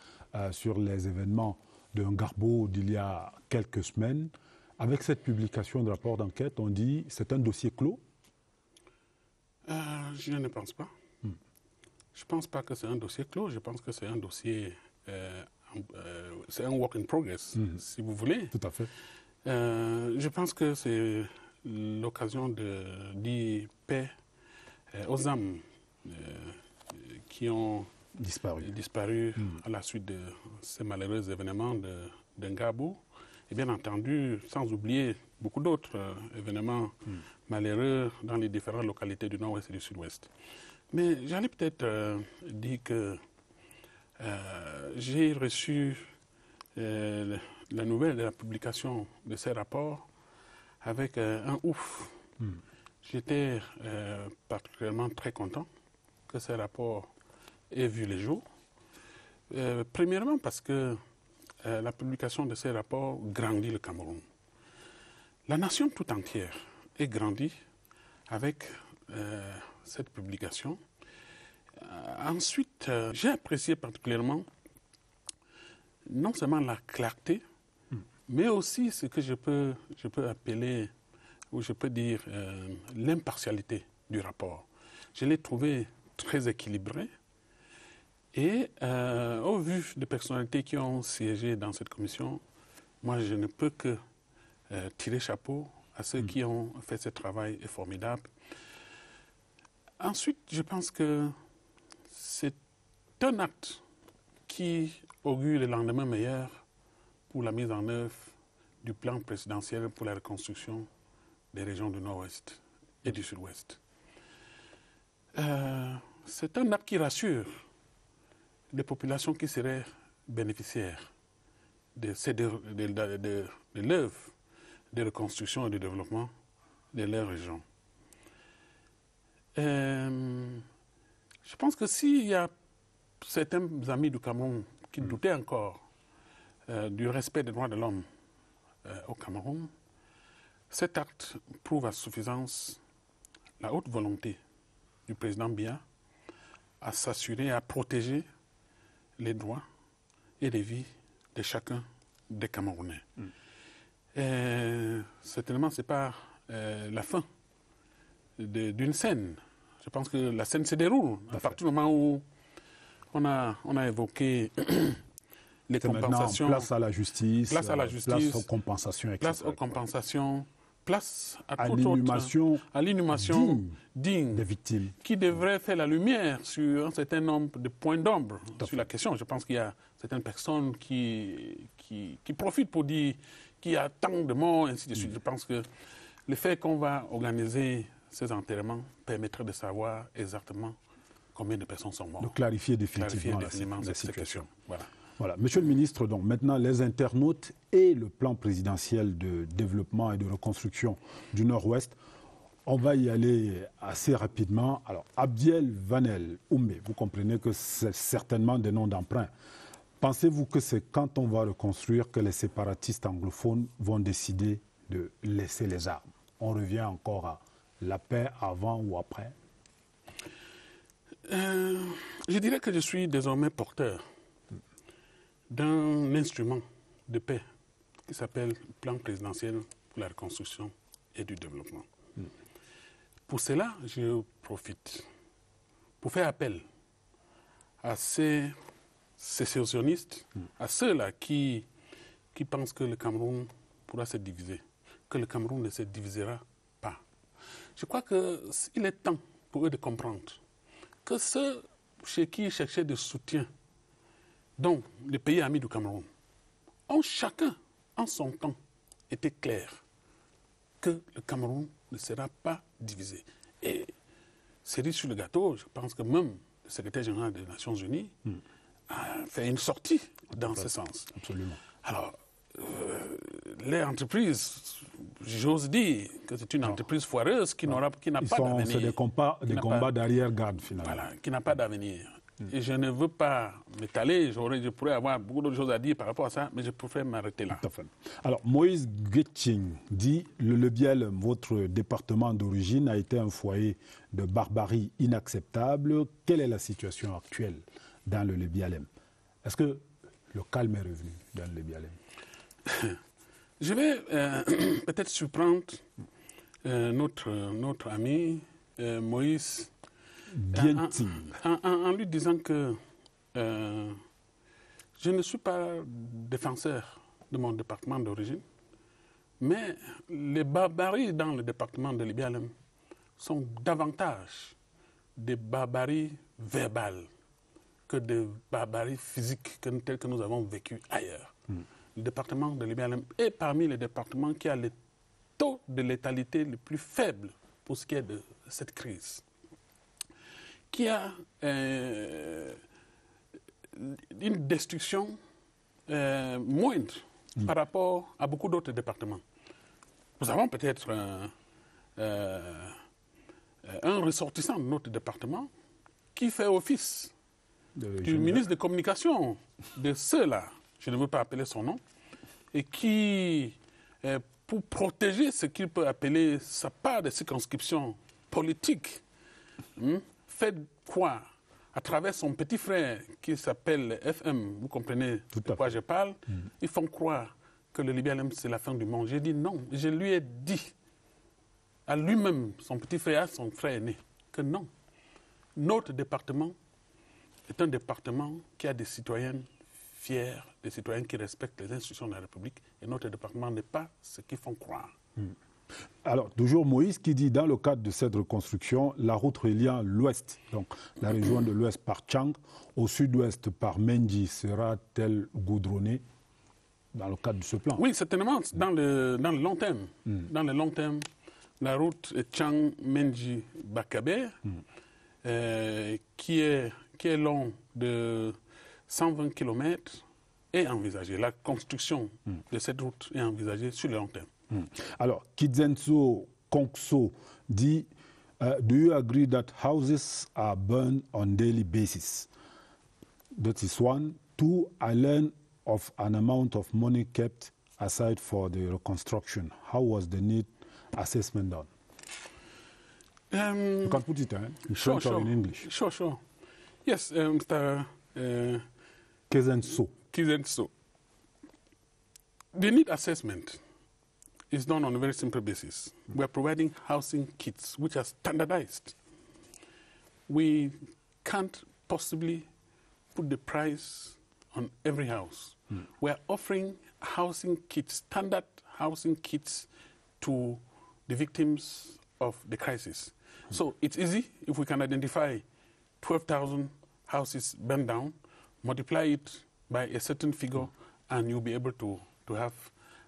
sur les événements de Ngarbou d'il y a quelques semaines. Avec cette publication de rapport d'enquête, on dit c'est un dossier clos? Je ne pense pas. Je ne pense pas que c'est un dossier clos. Je pense que c'est un dossier, c'est un work in progress, si vous voulez. Tout à fait. Je pense que c'est l'occasion de dire paix aux âmes qui ont disparu à la suite de ces malheureux événements de Ngarbou. Et bien entendu, sans oublier beaucoup d'autres événements malheureux dans les différentes localités du Nord-Ouest et du Sud-Ouest. Mais j'allais peut-être dire que j'ai reçu la nouvelle de la publication de ces rapports avec un ouf. J'étais particulièrement très content que ces rapports aient vu le jour. Premièrement parce que la publication de ces rapports grandit le Cameroun. La nation tout entière est grandie avec cette publication. Ensuite, j'ai apprécié particulièrement non seulement la clarté, mais aussi ce que je peux appeler, ou je peux dire, l'impartialité du rapport. Je l'ai trouvé très équilibré et au vu des personnalités qui ont siégé dans cette commission, moi je ne peux que tirer chapeau à ceux qui ont fait ce travail formidable. Ensuite, je pense que c'est un acte qui augure le lendemain meilleur pour la mise en œuvre du plan présidentiel pour la reconstruction des régions du Nord-Ouest et du Sud-Ouest. C'est un acte qui rassure les populations qui seraient bénéficiaires de l'œuvre de reconstruction et de développement de leur région. Je pense que s'il y a certains amis du Cameroun qui doutaient encore du respect des droits de l'homme au Cameroun, cet acte prouve à suffisance la haute volonté du président Biya à s'assurer, à protéger les droits et les vies de chacun des Camerounais. Certainement, ce n'est pas la fin d'une scène. Je pense que la scène se déroule à partir du moment où on a évoqué les compensations. Place à la justice, place aux compensations, etc. Place aux compensations, place à l'inhumation digne des victimes, qui devrait faire la lumière sur un certain nombre de points d'ombre sur la question. Je pense qu'il y a certaines personnes qui profitent pour dire qu'il y a tant de morts, ainsi de suite. Je pense que le fait qu'on va organiser ces enterrements permettrait de savoir exactement combien de personnes sont mortes. De clarifier définitivement la situation. Voilà. Monsieur le ministre, donc maintenant les internautes et le plan présidentiel de développement et de reconstruction du Nord-Ouest, on va y aller assez rapidement. Alors, Abdiel Vanel Oumé, vous comprenez que c'est certainement des noms d'emprunt. Pensez-vous que c'est quand on va reconstruire que les séparatistes anglophones vont décider de laisser les armes? On revient encore à la paix avant ou après? Je dirais que je suis désormais porteur d'un instrument de paix qui s'appelle Plan présidentiel pour la reconstruction et du développement. Pour cela, je profite pour faire appel à ces sécessionnistes, à ceux-là qui pensent que le Cameroun pourra se diviser, que le Cameroun ne se divisera pas. Je crois qu'il est temps pour eux de comprendre que ceux chez qui ils cherchaient de soutien, donc les pays amis du Cameroun, ont chacun, en son temps, été clairs que le Cameroun ne sera pas divisé. Et cerise sur le gâteau, je pense que même le secrétaire général des Nations Unies a fait une sortie dans ce sens. Absolument. Alors, les entreprises, j'ose dire que c'est une entreprise foireuse qui n'a pas d'avenir. C'est des combats d'arrière-garde, finalement. Voilà, qui n'a pas d'avenir. Et je ne veux pas m'étaler, je pourrais avoir beaucoup d'autres choses à dire par rapport à ça, mais je préfère m'arrêter là. Tout à fait. Alors, Moïse Guetching dit « Le Biel, votre département d'origine, a été un foyer de barbarie inacceptable. Quelle est la situation actuelle dans le Bialem? Est-ce que le calme est revenu dans le Bialem? » Je vais peut-être surprendre notre ami Moïse en lui disant que je ne suis pas défenseur de mon département d'origine, mais les barbaries dans le département de Libialem sont davantage des barbaries verbales que des barbaries physiques telles que nous avons vécues ailleurs. Le département de Libialem est parmi les départements qui a le taux de létalité le plus faible pour ce qui est de cette crise, qui a une destruction moindre par rapport à beaucoup d'autres départements. Nous avons peut-être un ressortissant de notre département qui fait office du ministre de Communication de ceux-là, je ne veux pas appeler son nom, et qui, pour protéger ce qu'il peut appeler sa part de circonscription politique, fait croire, à travers son petit frère qui s'appelle FM, vous comprenez de quoi je parle, ils font croire que le Libialem c'est la fin du monde. J'ai dit non, je lui ai dit à lui-même, son petit frère, son frère aîné, que non. Notre département est un département qui a des citoyennes fiers, des citoyens qui respectent les institutions de la République, et notre département n'est pas ce qu'ils font croire. Alors, toujours Moïse qui dit, dans le cadre de cette reconstruction, la route reliant l'ouest, donc la région de l'ouest par Tchang, au sud-ouest par Mendy, sera-t-elle goudronnée dans le cadre de ce plan? Oui, certainement, dans le long terme. Dans le long terme, la route Tchang-Mendy-Bakabe, qui est long de 120 km, est envisagée. La construction de cette route est envisagée sur le long terme. Alors, Kidzenso Konkso dit, do you agree that houses are burned on daily basis? That is one. Two, I learned of an amount of money kept aside for the reconstruction. How was the need assessment done? You can put it in French or in English. Sure. Yes, Mr. Kezenso. The need assessment is done on a very simple basis. We are providing housing kits which are standardized. We can't possibly put the price on every house. We are offering housing kits, standard housing kits to the victims of the crisis. So it's easy if we can identify 12,000 houses burned down, multiply it by a certain figure, and you'll be able to have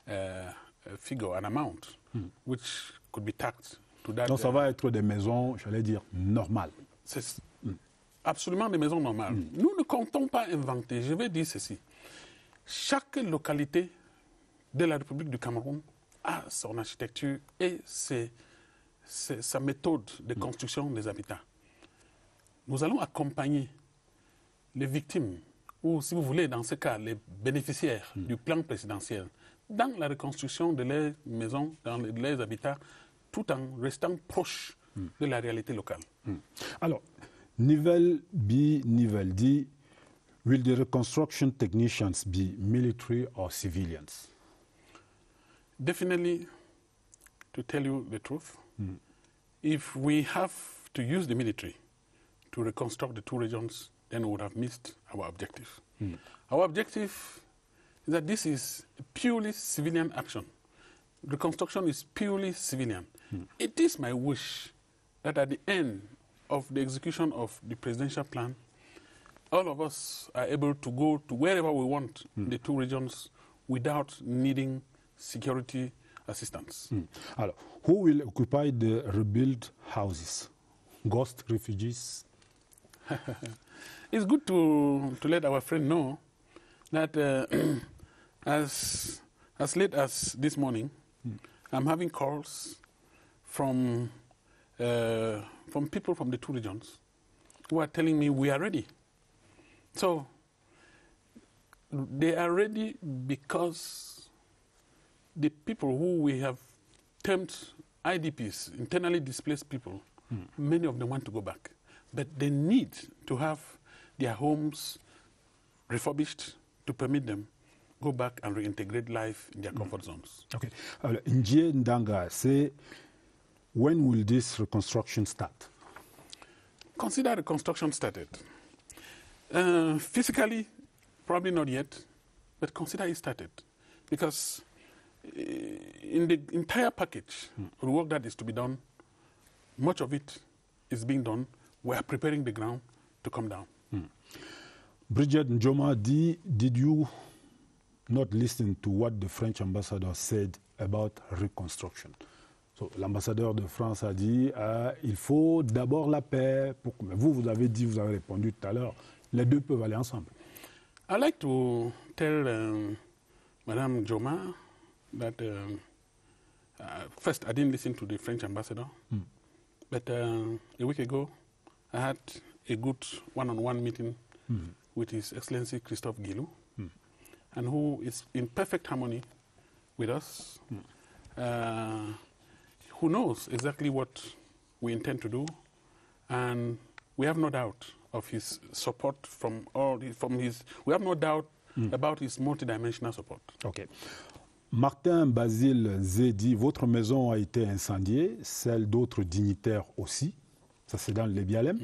a figure, an amount, which could be taxed to that. Donc ça va être des maisons, j'allais dire, normales. C'est absolument des maisons normales. Nous ne comptons pas inventer. Je vais dire ceci. Chaque localité de la République du Cameroun a son architecture et sa méthode de construction des habitats. Nous allons accompagner les victimes, ou si vous voulez, dans ce cas, les bénéficiaires du plan présidentiel, dans la reconstruction de leurs maisons, dans leurs habitats, tout en restant proche de la réalité locale. Alors, Nivel B. Nivel D, will the reconstruction technicians be military or civilians? Definitely, to tell you the truth, if we have to use the military to reconstruct the two regions, then we would have missed our objective. Our objective is that this is a purely civilian action. Reconstruction is purely civilian. It is my wish that at the end of the execution of the presidential plan, all of us are able to go to wherever we want in the two regions without needing security assistance. Alors, who will occupy the rebuilt houses? Ghost refugees? It's good to let our friend know that as late as this morning, I'm having calls from people from the two regions who are telling me we are ready. So they are ready because the people who we have termed IDPs, internally displaced people, many of them want to go back. But they need to have their homes refurbished to permit them go back and reintegrate life in their comfort zones. Okay. Njie Ndanga, say, when will this reconstruction start? Consider reconstruction started. Physically, probably not yet, but consider it started. Because in the entire package of the work that is to be done, much of it is being done. We are preparing the ground to come down. Bridget Njoma, did you not listen to what the French ambassador said about reconstruction? So, l'ambassadeur de France a dit il faut d'abord la paix. Mais vous avez dit, vous avez répondu tout à l'heure, les deux peuvent aller ensemble. I'd like to tell Madame Njoma that first I didn't listen to the French ambassador, but a week ago I had a good one-on-one meeting with His Excellency Christophe Guilou, and who is in perfect harmony with us, who knows exactly what we intend to do, and we have no doubt of his support we have no doubt about his multidimensional support. Okay. Martin Basile Zedi, votre maison a été incendiée, celle d'autres dignitaires aussi, ça c'est dans les Bialem.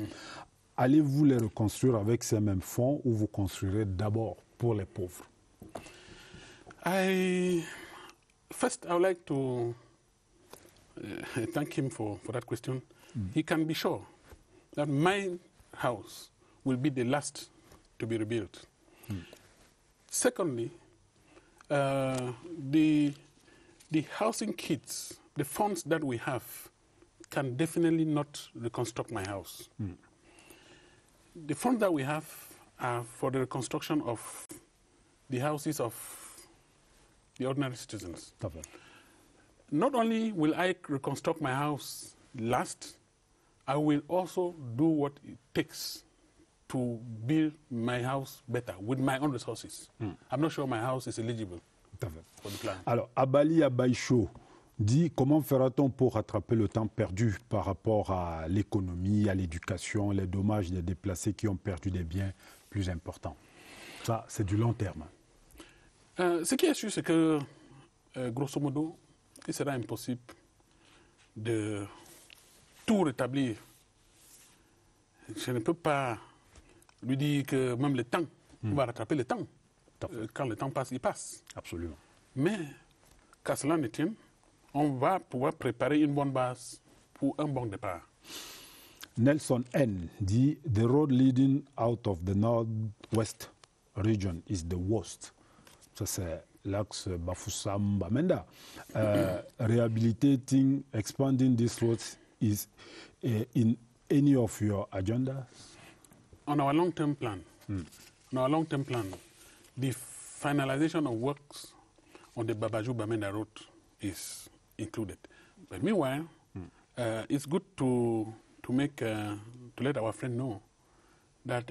Allez-vous les reconstruire avec ces mêmes fonds ou vous construirez d'abord pour les pauvres? First, I would like to thank him for that question. He can be sure that my house will be the last to be rebuilt. Secondly, the housing kits, the funds that we have, can definitely not reconstruct my house. The funds that we have are for the reconstruction of the houses of the ordinary citizens. Not only will I reconstruct my house last, I will also do what it takes to build my house better with my own resources. I'm not sure my house is eligible for the plan. Alors, Abali Abaïcho dit comment fera-t-on pour rattraper le temps perdu par rapport à l'économie, à l'éducation, les dommages des déplacés qui ont perdu des biens plus importants. Ça, c'est du long terme. Ce qui est sûr, c'est que, grosso modo, il sera impossible de tout rétablir. Je ne peux pas lui dire que même le temps, on va rattraper le temps. Quand le temps passe, il passe. Absolument. Mais, qu'à cela ne tienne, on va pouvoir préparer une bonne base pour un bon départ. Nelson N. dit « The road leading out of the northwest region is the worst ». Ça, c'est l'axe Bafoussam-Bamenda. Rehabilitating, expanding this road is in any of your agendas? On our long-term plan, the finalization of works on the Babajou-Bamenda road is included. But meanwhile, it's good to let our friend know that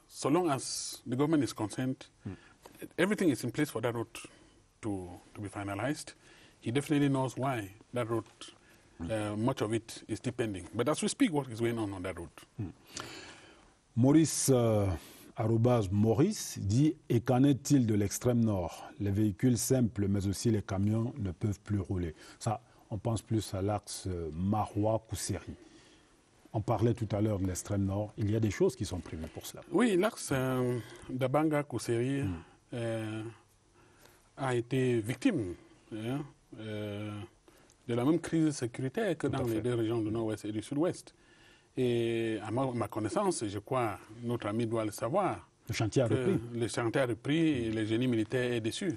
so long as the government is concerned, everything is in place for that road to be finalized. He definitely knows why that road, much of it is depending. But as we speak, what is going on that road? Maurice Maurice dit « Et qu'en est-il de l'extrême nord? Les véhicules simples, mais aussi les camions ne peuvent plus rouler. » Ça, on pense plus à l'axe Maroua-Kousseri. On parlait tout à l'heure de l'extrême nord. Il y a des choses qui sont prévues pour cela. Oui, l'axe d'Abanga-Kousseri a été victime de la même crise sécuritaire que dans les deux régions du nord-ouest et du sud-ouest. Et à ma connaissance, je crois, notre ami doit le savoir. Le chantier a repris. Le chantier a repris et le génie militaire est déçu.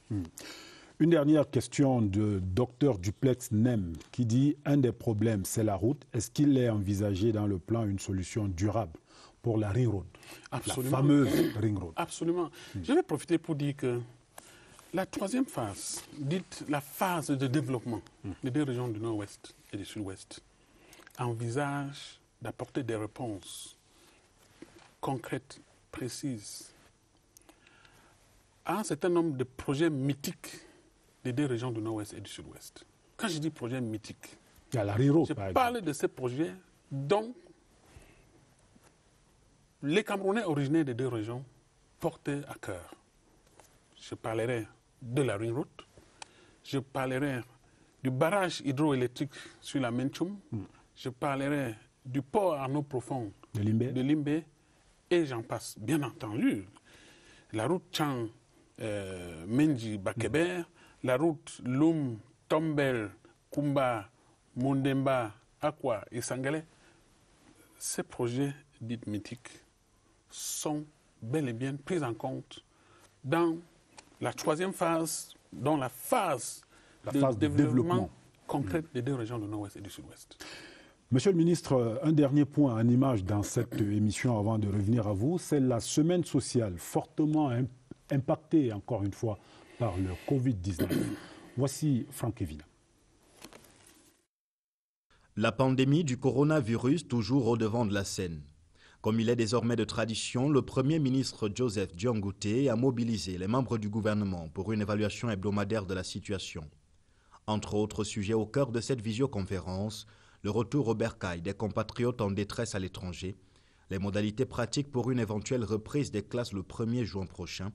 Une dernière question de Dr Duplex Nem qui dit « Un des problèmes, c'est la route. Est-ce qu'il est envisagé dans le plan une solution durable pour la Ring Road ?» Absolument. La fameuse Ring Road. Absolument. Je vais profiter pour dire que la troisième phase, dite la phase de développement des deux régions du nord-ouest et du sud-ouest, envisage d'apporter des réponses concrètes, précises, à un certain nombre de projets mythiques des deux régions du nord-ouest et du sud-ouest. Quand je dis projet mythique, je parle de ces projets dont les Camerounais originaires des deux régions portaient à cœur. Je parlerai de la Ring Road, je parlerai du barrage hydroélectrique sur la Menchum, je parlerai du port Arnaud Profond de Limbé, et j'en passe. Bien entendu, la route Tchang Menji Bakeber, la route Loum Tombel Kumba Mondemba Akwa et Sangalé. Ces projets dits mythiques sont bel et bien pris en compte dans la troisième phase, dans la phase de développement concret des deux régions du nord-ouest et du sud-ouest. Monsieur le ministre, un dernier point en image dans cette émission avant de revenir à vous, c'est la semaine sociale fortement impactée, encore une fois, par le Covid-19. Voici Franck Evina. La pandémie du coronavirus toujours au devant de la scène. Comme il est désormais de tradition, le Premier ministre Joseph Diongouté a mobilisé les membres du gouvernement pour une évaluation hebdomadaire de la situation. Entre autres sujets au cœur de cette visioconférence, le retour au bercail des compatriotes en détresse à l'étranger, les modalités pratiques pour une éventuelle reprise des classes le 1er juin prochain,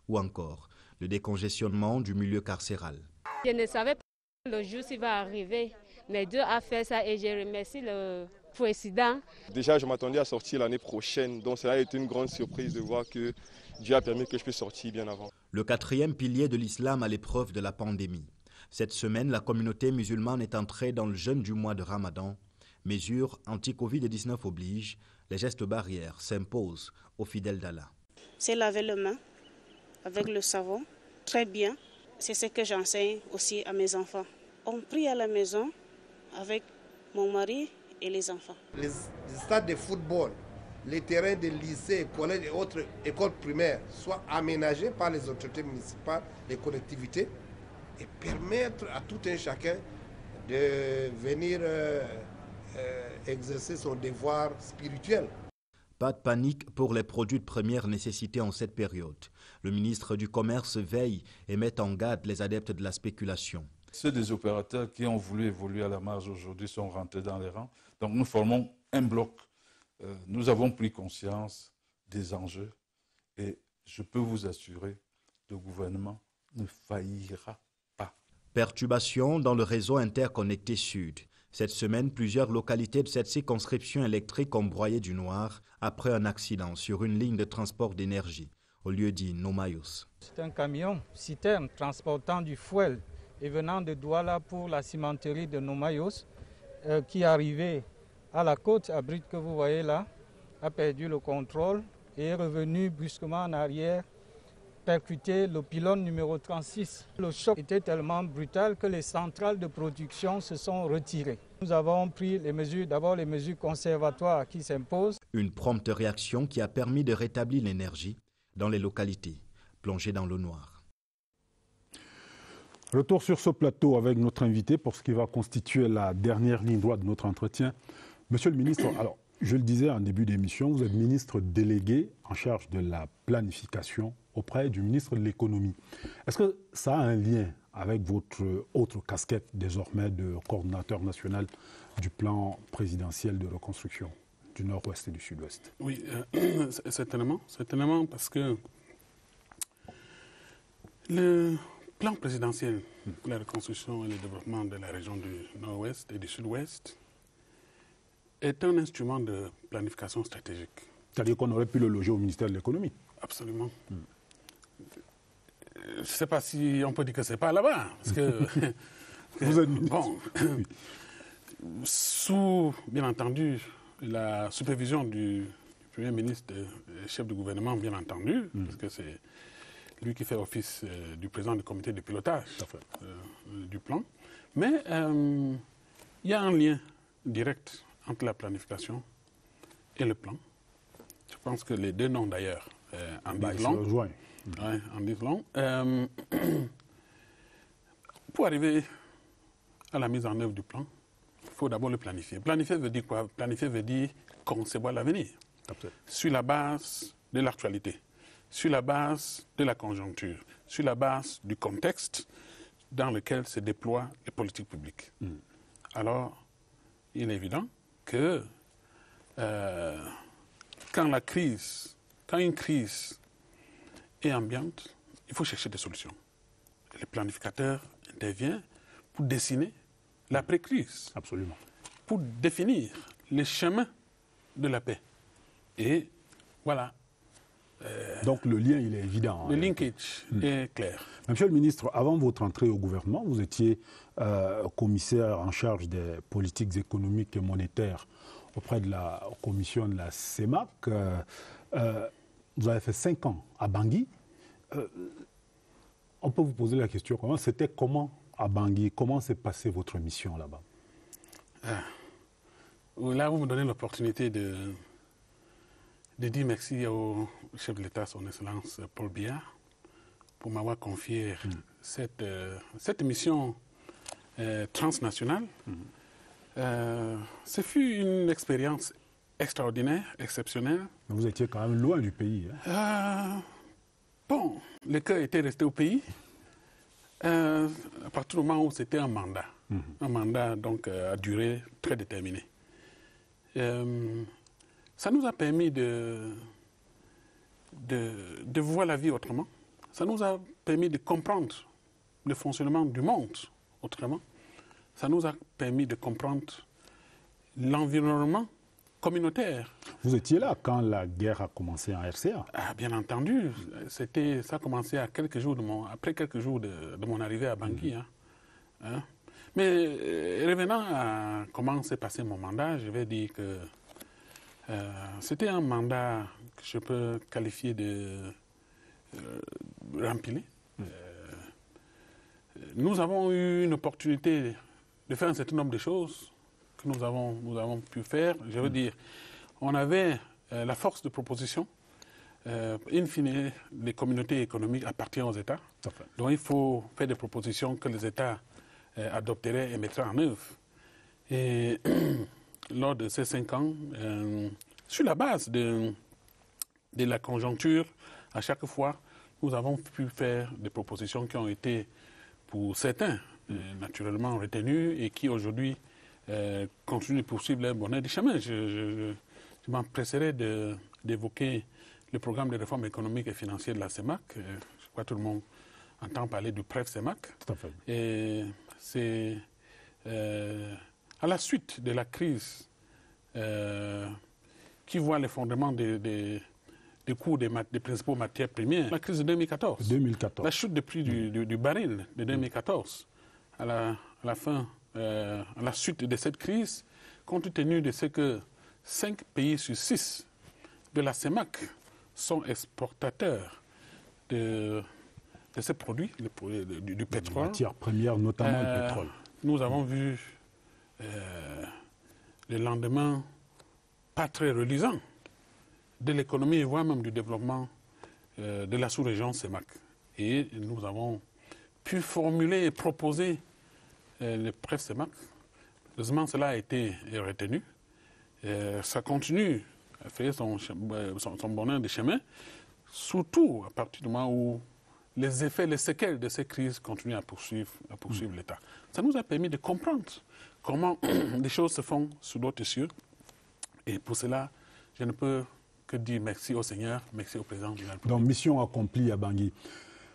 ou encore le décongestionnement du milieu carcéral. Je ne savais pas le jour s'il va arriver, mais Dieu a fait ça et je remercie le président. Déjà, je m'attendais à sortir l'année prochaine, donc cela a été une grande surprise de voir que Dieu a permis que je puisse sortir bien avant. Le quatrième pilier de l'islam à l'épreuve de la pandémie. Cette semaine, la communauté musulmane est entrée dans le jeûne du mois de Ramadan. Mesures anti-Covid-19 obligent, les gestes barrières s'imposent aux fidèles d'Allah. C'est laver les mains avec le savon, très bien. C'est ce que j'enseigne aussi à mes enfants. On prie à la maison avec mon mari et les enfants. Les stades de football, les terrains de lycées, collèges et autres écoles primaires soient aménagés par les autorités municipales, les collectivités, et permettre à tout un chacun de venir exercer son devoir spirituel. Pas de panique pour les produits de première nécessité en cette période. Le ministre du Commerce veille et met en garde les adeptes de la spéculation. Ceux des opérateurs qui ont voulu évoluer à la marge aujourd'hui sont rentrés dans les rangs. Donc nous formons un bloc. Nous avons pris conscience des enjeux et je peux vous assurer, le gouvernement ne faillira pas. Perturbation dans le réseau interconnecté Sud. Cette semaine, plusieurs localités de cette circonscription électrique ont broyé du noir après un accident sur une ligne de transport d'énergie, au lieu dit Nomayos. C'est un camion citerne transportant du fouel et venant de Douala pour la cimenterie de Nomayos qui arrivait à la côte abrite que vous voyez là, a perdu le contrôle et est revenu brusquement en arrière, percuter le pylône numéro 36. Le choc était tellement brutal que les centrales de production se sont retirées. Nous avons pris les mesures, d'abord les mesures conservatoires qui s'imposent. Une prompte réaction qui a permis de rétablir l'énergie dans les localités plongées dans le noir. Retour sur ce plateau avec notre invité pour ce qui va constituer la dernière ligne droite de notre entretien. Monsieur le ministre, alors, je le disais en début d'émission, vous êtes ministre délégué en charge de la planification auprès du ministre de l'économie. Est-ce que ça a un lien avec votre autre casquette désormais de coordonnateur national du plan présidentiel de reconstruction du Nord-Ouest et du Sud-Ouest? Oui, certainement parce que le plan présidentiel pour la reconstruction et le développement de la région du Nord-Ouest et du Sud-Ouest est un instrument de planification stratégique. C'est-à-dire qu'on aurait pu le loger au ministère de l'économie? Absolument. Je ne sais pas si on peut dire que ce n'est pas là-bas. Parce que, vous êtes bon, sous, bien entendu, la supervision du Premier ministre, chef du gouvernement, bien entendu, parce que c'est lui qui fait office du président du comité de pilotage du plan. Mais il y a un lien direct entre la planification et le plan. Je pense que les deux noms, d'ailleurs, en disent long. Ouais, en disent long. Pour arriver à la mise en œuvre du plan, il faut d'abord le planifier. Planifier veut dire quoi? Planifier veut dire concevoir l'avenir sur la base de l'actualité, sur la base de la conjoncture, sur la base du contexte dans lequel se déploient les politiques publiques. Alors, il est évident que quand une crise est ambiante, il faut chercher des solutions. Le planificateur intervient pour dessiner l'après-crise. Absolument. Pour définir les chemins de la paix. Et voilà. Donc le lien, il est évident. Le linkage est clair. Monsieur le ministre, avant votre entrée au gouvernement, vous étiez commissaire en charge des politiques économiques et monétaires auprès de la commission de la CEMAC. Vous avez fait 5 ans à Bangui. On peut vous poser la question, comment à Bangui, comment s'est passée votre mission là-bas? Là, vous me donnez l'opportunité de dire merci au chef de l'État, son Excellence Paul Biya, pour m'avoir confié cette mission transnationale. Ce fut une expérience extraordinaire, exceptionnelle. Mais vous étiez quand même loin du pays. Bon, le cœur était resté au pays à partir du moment où c'était un mandat. Un mandat donc à durée très déterminée. Ça nous a permis de voir la vie autrement. Ça nous a permis de comprendre le fonctionnement du monde autrement. Ça nous a permis de comprendre l'environnement communautaire. Vous étiez là quand la guerre a commencé en RCA? Bien entendu. Ça a commencé après quelques jours de mon arrivée à Bangui. Mais revenant à comment s'est passé mon mandat, je vais dire que c'était un mandat que je peux qualifier de rempli. Nous avons eu une opportunité de faire un certain nombre de choses que nous avons pu faire. Je veux dire, on avait la force de proposition. In fine, les communautés économiques appartiennent aux États. Donc il faut faire des propositions que les États adopteraient et mettraient en œuvre. Et lors de ces 5 ans, sur la base de la conjoncture, à chaque fois, nous avons pu faire des propositions qui ont été, pour certains, naturellement retenus et qui aujourd'hui continuent de poursuivre leur bonnet du chemin. Je m'empresserai d'évoquer le programme de réforme économique et financière de la CEMAC. Je crois que tout le monde entend parler du PREF CEMAC. Tout à fait. Et c'est à la suite de la crise qui voit l'effondrement des coûts des principaux matières premières, la crise de 2014. La chute du prix du baril de 2014. À la suite de cette crise, compte tenu de ce que 5 pays sur 6 de la CEMAC sont exportateurs de ces produits, du pétrole. Les matières premières, notamment le pétrole. Nous avons vu le lendemain pas très reluisant de l'économie, voire même du développement de la sous-région CEMAC. Et nous avons pu formuler et proposer le PREF CEMAC. Heureusement, cela a été retenu. Ça continue à faire son bonheur de chemin, surtout à partir du moment où les effets, les séquelles de ces crises continuent à poursuivre l'État. Ça nous a permis de comprendre comment les choses se font sous d'autres cieux. Et pour cela, je ne peux que dire merci au Seigneur, merci au président de la République. Donc, mission accomplie à Bangui.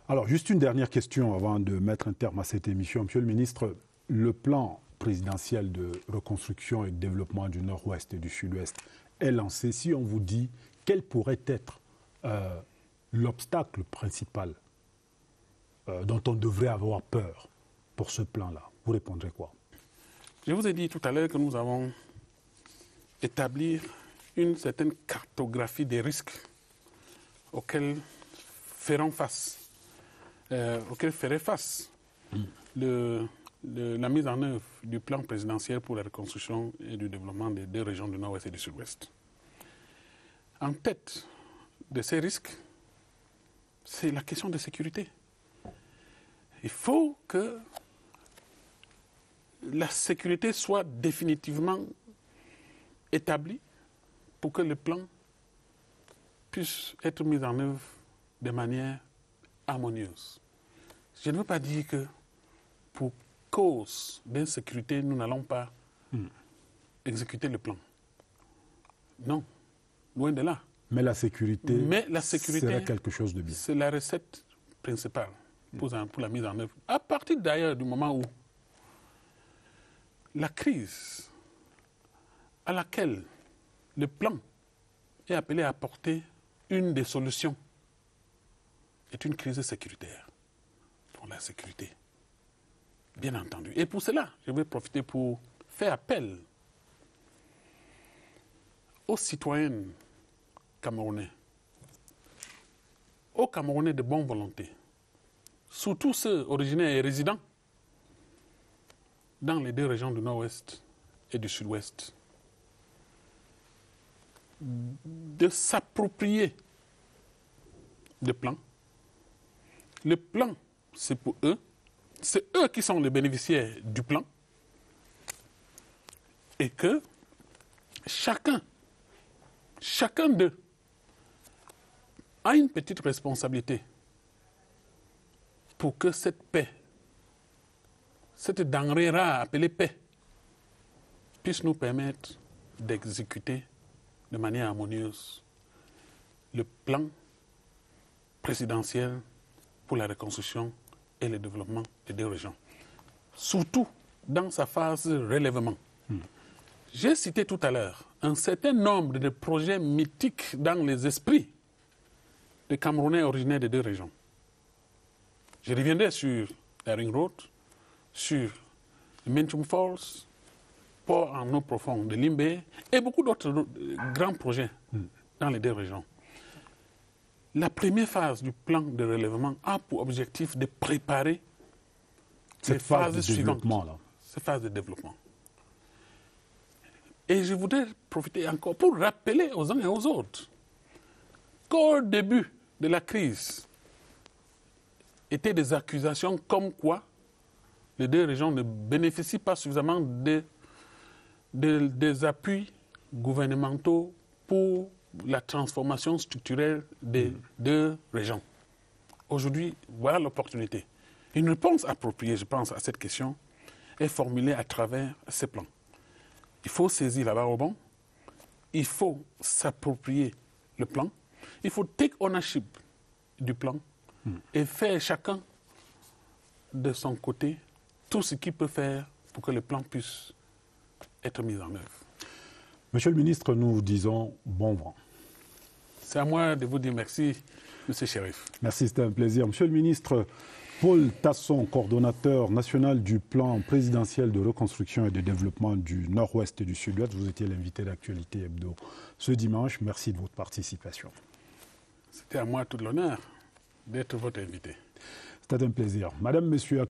Alors, juste une dernière question avant de mettre un terme à cette émission. Monsieur le ministre, le plan présidentiel de reconstruction et de développement du Nord-Ouest et du Sud-Ouest est lancé. Si on vous dit quel pourrait être l'obstacle principal dont on devrait avoir peur pour ce plan-là, vous répondrez quoi? Je vous ai dit tout à l'heure que nous avons établi une certaine cartographie des risques auxquels ferait face la mise en œuvre du plan présidentiel pour la reconstruction et du développement des 2 régions du Nord-Ouest et du Sud-Ouest. En tête de ces risques, c'est la question de sécurité. Il faut que la sécurité soit définitivement établie pour que le plan puisse être mis en œuvre de manière harmonieuse. Je ne veux pas dire que pour cause d'insécurité, nous n'allons pas exécuter le plan. Non, loin de là. Mais la sécurité serait quelque chose de bien. C'est la recette principale pour la mise en œuvre. À partir d'ailleurs du moment où la crise à laquelle le plan est appelé à apporter une des solutions est une crise sécuritaire pour la sécurité, bien entendu. Et pour cela, je vais profiter pour faire appel aux citoyens camerounais, aux Camerounais de bonne volonté, surtout ceux originaires et résidents dans les 2 régions du Nord-Ouest et du Sud-Ouest, de s'approprier le plan. Le plan, c'est pour eux. C'est eux qui sont les bénéficiaires du plan. Et que chacun d'eux a une petite responsabilité pour que cette paix, cette denrée rare appelée paix, puisse nous permettre d'exécuter de manière harmonieuse le plan présidentiel pour la reconstruction et le développement des 2 régions. Surtout dans sa phase relèvement. J'ai cité tout à l'heure un certain nombre de projets mythiques dans les esprits des Camerounais originaires des 2 régions. Je reviendrai sur la Ring Road, sur le Mentum Falls, port en eau profonde de Limbé et beaucoup d'autres grands projets dans les 2 régions. La première phase du plan de relèvement a pour objectif de préparer cette phase suivante, cette phase de développement. Et je voudrais profiter encore pour rappeler aux uns et aux autres qu'au début de la crise, étaient des accusations comme quoi les 2 régions ne bénéficient pas suffisamment des appuis gouvernementaux pour la transformation structurelle des 2 régions. Aujourd'hui, voilà l'opportunité. Une réponse appropriée, je pense, à cette question est formulée à travers ces plans. Il faut saisir la barre au bon, il faut s'approprier le plan, il faut take ownership du plan et faire chacun de son côté tout ce qu'il peut faire pour que le plan puisse être mis en œuvre. Monsieur le ministre, nous vous disons bon vent. C'est à moi de vous dire merci, Monsieur Chérif. Merci, c'était un plaisir. Monsieur le ministre, Paul Tasson, coordonnateur national du plan présidentiel de reconstruction et de développement du Nord-Ouest et du Sud-Ouest, vous étiez l'invité d'Actualité Hebdo ce dimanche. Merci de votre participation. C'était à moi tout l'honneur d'être votre invité. C'était un plaisir. Madame, Monsieur,